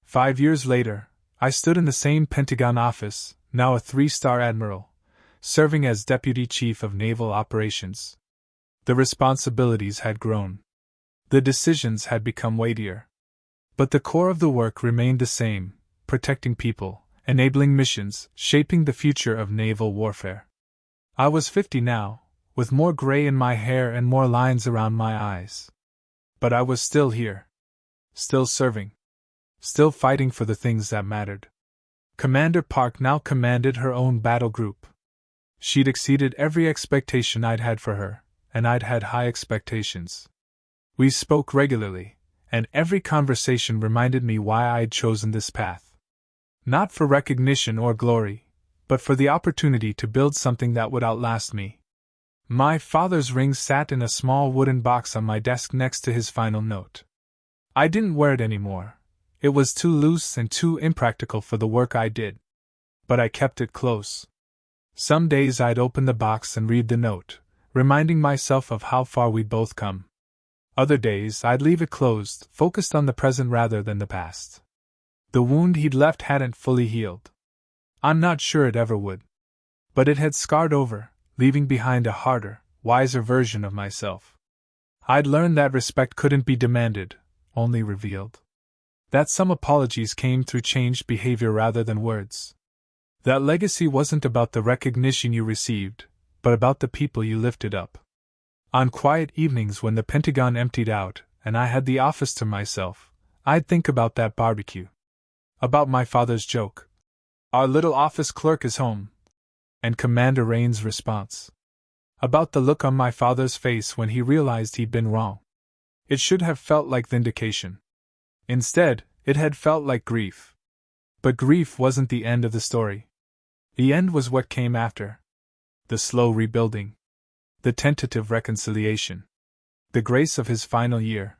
S1: 5 years later, I stood in the same Pentagon office, now a 3-star admiral, serving as Deputy Chief of Naval Operations. The responsibilities had grown. The decisions had become weightier. But the core of the work remained the same, protecting people, enabling missions, shaping the future of naval warfare. I was 50 now, with more gray in my hair and more lines around my eyes. But I was still here. Still serving. Still fighting for the things that mattered. Commander Park now commanded her own battle group. She'd exceeded every expectation I'd had for her, and I'd had high expectations. We spoke regularly, and every conversation reminded me why I'd chosen this path. Not for recognition or glory, but for the opportunity to build something that would outlast me. My father's ring sat in a small wooden box on my desk next to his final note. I didn't wear it anymore. It was too loose and too impractical for the work I did. But I kept it close. Some days I'd open the box and read the note, reminding myself of how far we'd both come. Other days I'd leave it closed, focused on the present rather than the past. The wound he'd left hadn't fully healed. I'm not sure it ever would. But it had scarred over, leaving behind a harder, wiser version of myself. I'd learned that respect couldn't be demanded, only revealed. That some apologies came through changed behavior rather than words. That legacy wasn't about the recognition you received, but about the people you lifted up. On quiet evenings when the Pentagon emptied out, and I had the office to myself, I'd think about that barbecue. About my father's joke. Our little office clerk is home. And Commander Rain's response. About the look on my father's face when he realized he'd been wrong. It should have felt like vindication. Instead, it had felt like grief. But grief wasn't the end of the story. The end was what came after. The slow rebuilding. The tentative reconciliation. The grace of his final year.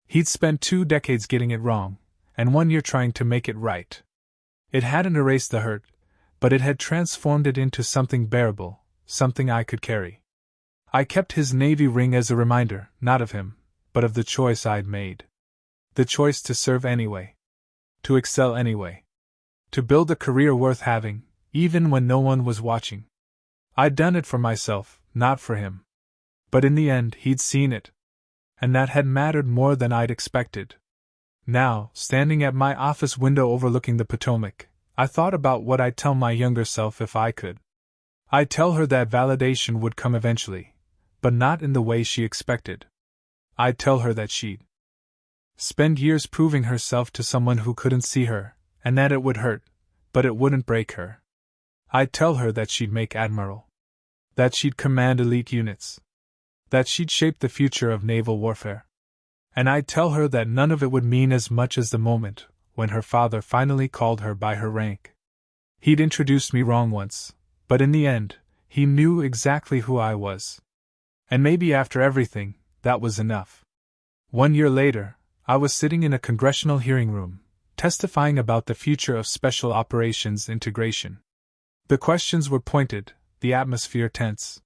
S1: He'd spent 2 decades getting it wrong, and 1 year trying to make it right. It hadn't erased the hurt, but it had transformed it into something bearable, something I could carry. I kept his Navy ring as a reminder, not of him, but of the choice I'd made. The choice to serve anyway. To excel anyway. To build a career worth having, even when no one was watching. I'd done it for myself, not for him. But in the end, he'd seen it. And that had mattered more than I'd expected. Now, standing at my office window overlooking the Potomac, I thought about what I'd tell my younger self if I could. I'd tell her that validation would come eventually, but not in the way she expected. I'd tell her that she'd spend years proving herself to someone who couldn't see her, and that it would hurt, but it wouldn't break her. I'd tell her that she'd make admiral. That she'd command elite units. That she'd shape the future of naval warfare. And I'd tell her that none of it would mean as much as the moment when her father finally called her by her rank. He'd introduced me wrong once, but in the end, he knew exactly who I was. And maybe after everything, that was enough. 1 year later, I was sitting in a congressional hearing room, testifying about the future of Special Operations integration. The questions were pointed, the atmosphere tense.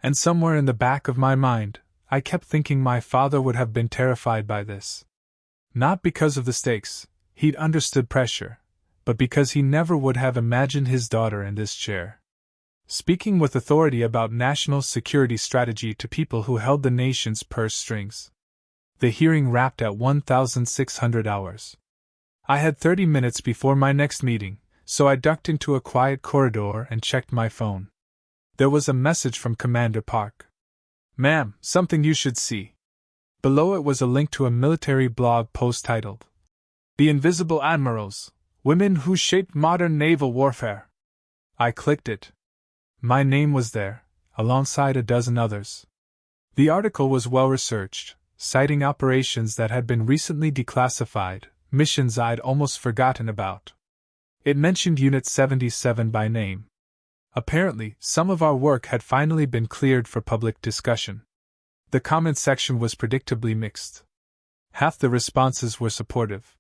S1: And somewhere in the back of my mind, I kept thinking my father would have been terrified by this. Not because of the stakes, he'd understood pressure, but because he never would have imagined his daughter in this chair. Speaking with authority about national security strategy to people who held the nation's purse strings. The hearing wrapped at 1,600 hours. I had 30 minutes before my next meeting, so I ducked into a quiet corridor and checked my phone. There was a message from Commander Park. "Ma'am, something you should see." Below it was a link to a military blog post titled, "The Invisible Admirals, Women Who Shaped Modern Naval Warfare." I clicked it. My name was there, alongside a dozen others. The article was well researched, citing operations that had been recently declassified, missions I'd almost forgotten about. It mentioned Unit 77 by name. Apparently, some of our work had finally been cleared for public discussion. The comment section was predictably mixed. Half the responses were supportive.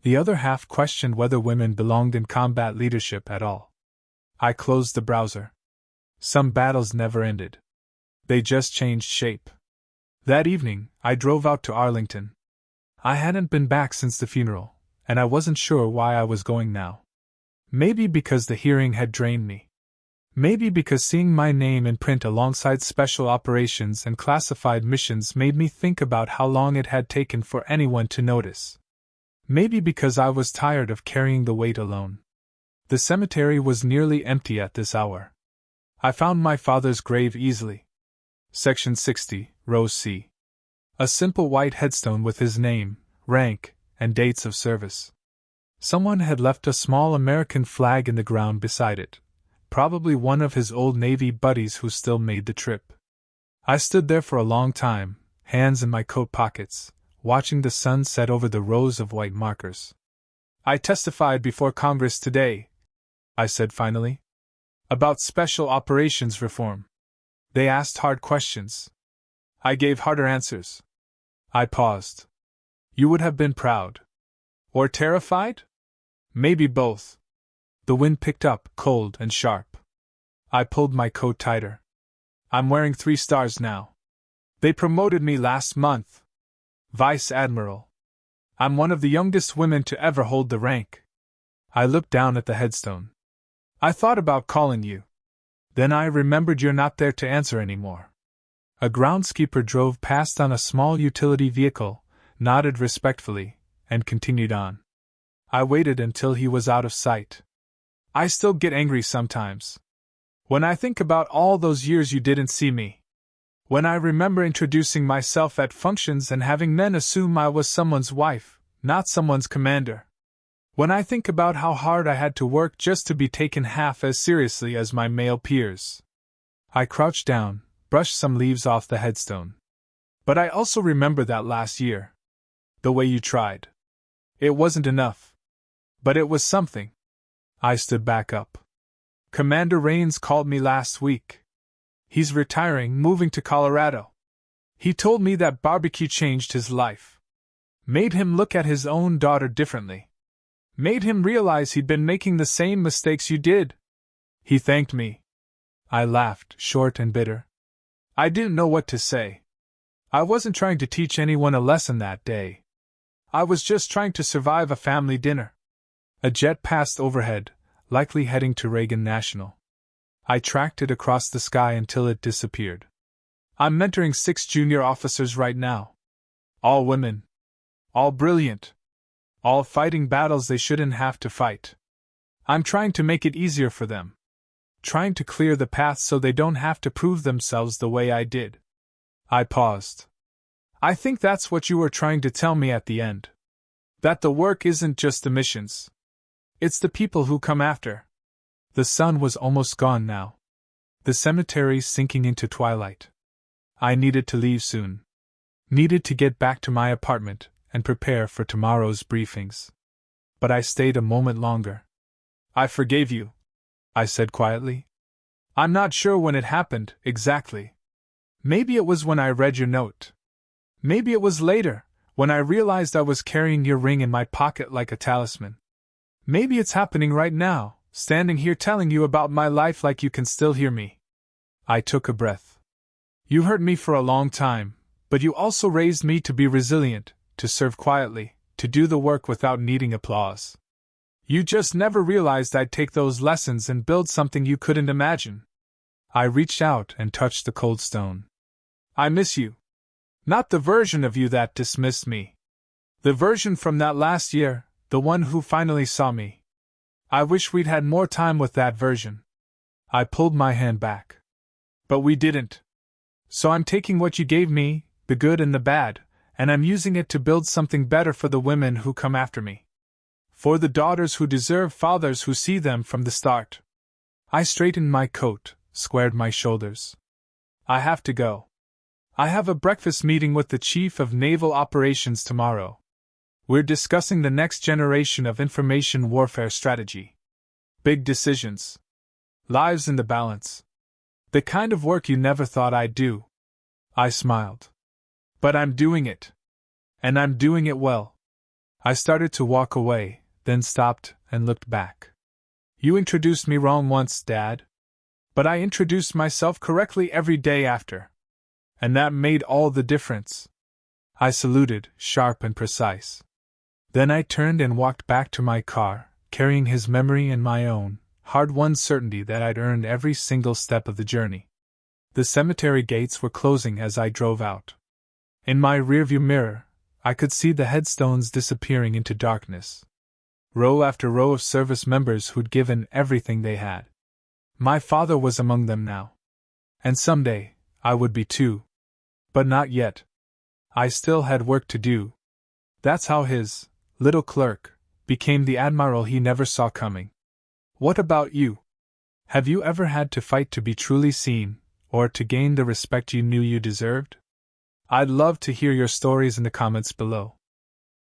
S1: The other half questioned whether women belonged in combat leadership at all. I closed the browser. Some battles never ended. They just changed shape. That evening, I drove out to Arlington. I hadn't been back since the funeral, and I wasn't sure why I was going now. Maybe because the hearing had drained me. Maybe because seeing my name in print alongside special operations and classified missions made me think about how long it had taken for anyone to notice. Maybe because I was tired of carrying the weight alone. The cemetery was nearly empty at this hour. I found my father's grave easily. Section 60, row C. A simple white headstone with his name, rank, and dates of service. Someone had left a small American flag in the ground beside it. Probably one of his old Navy buddies who still made the trip. I stood there for a long time, hands in my coat pockets, watching the sun set over the rows of white markers. "I testified before Congress today," I said finally, "about special operations reform. They asked hard questions. I gave harder answers." I paused. "You would have been proud. Or terrified? Maybe both." The wind picked up, cold and sharp. I pulled my coat tighter. "I'm wearing 3 stars now. They promoted me last month. Vice Admiral. I'm one of the youngest women to ever hold the rank." I looked down at the headstone. "I thought about calling you. Then I remembered you're not there to answer anymore." A groundskeeper drove past on a small utility vehicle, nodded respectfully, and continued on. I waited until he was out of sight. "I still get angry sometimes. When I think about all those years you didn't see me. When I remember introducing myself at functions and having men assume I was someone's wife, not someone's commander. When I think about how hard I had to work just to be taken half as seriously as my male peers. I crouched down, brushed some leaves off the headstone. But I also remember that last year. The way you tried. It wasn't enough. But it was something. I stood back up. Commander Rains called me last week. He's retiring, moving to Colorado. He told me that barbecue changed his life. Made him look at his own daughter differently. Made him realize he'd been making the same mistakes you did. He thanked me. I laughed, short and bitter. I didn't know what to say. I wasn't trying to teach anyone a lesson that day. I was just trying to survive a family dinner. A jet passed overhead, likely heading to Reagan National. I tracked it across the sky until it disappeared. I'm mentoring 6 junior officers right now. All women. All brilliant. All fighting battles they shouldn't have to fight. I'm trying to make it easier for them. Trying to clear the path so they don't have to prove themselves the way I did. I paused. I think that's what you were trying to tell me at the end. That the work isn't just the missions. It's the people who come after. The sun was almost gone now. The cemetery sinking into twilight. I needed to leave soon. Needed to get back to my apartment and prepare for tomorrow's briefings. But I stayed a moment longer. I forgave you, I said quietly. I'm not sure when it happened, exactly. Maybe it was when I read your note. Maybe it was later, when I realized I was carrying your ring in my pocket like a talisman. Maybe it's happening right now, standing here telling you about my life like you can still hear me. I took a breath. You hurt me for a long time, but you also raised me to be resilient, to serve quietly, to do the work without needing applause. You just never realized I'd take those lessons and build something you couldn't imagine. I reached out and touched the cold stone. I miss you. Not the version of you that dismissed me. The version from that last year, the one who finally saw me. I wish we'd had more time with that version. I pulled my hand back. But we didn't. So I'm taking what you gave me, the good and the bad, and I'm using it to build something better for the women who come after me. For the daughters who deserve fathers who see them from the start. I straightened my coat, squared my shoulders. I have to go. I have a breakfast meeting with the Chief of Naval Operations tomorrow. We're discussing the next generation of information warfare strategy. Big decisions. Lives in the balance. The kind of work you never thought I'd do. I smiled. But I'm doing it. And I'm doing it well. I started to walk away, then stopped and looked back. You introduced me wrong once, Dad. But I introduced myself correctly every day after. And that made all the difference. I saluted, sharp and precise. Then I turned and walked back to my car, carrying his memory and my own, hard-won certainty that I'd earned every single step of the journey. The cemetery gates were closing as I drove out. In my rearview mirror, I could see the headstones disappearing into darkness. Row after row of service members who'd given everything they had. My father was among them now. And someday, I would be too. But not yet. I still had work to do. That's how his little clerk became the admiral he never saw coming. What about you? Have you ever had to fight to be truly seen, or to gain the respect you knew you deserved? I'd love to hear your stories in the comments below.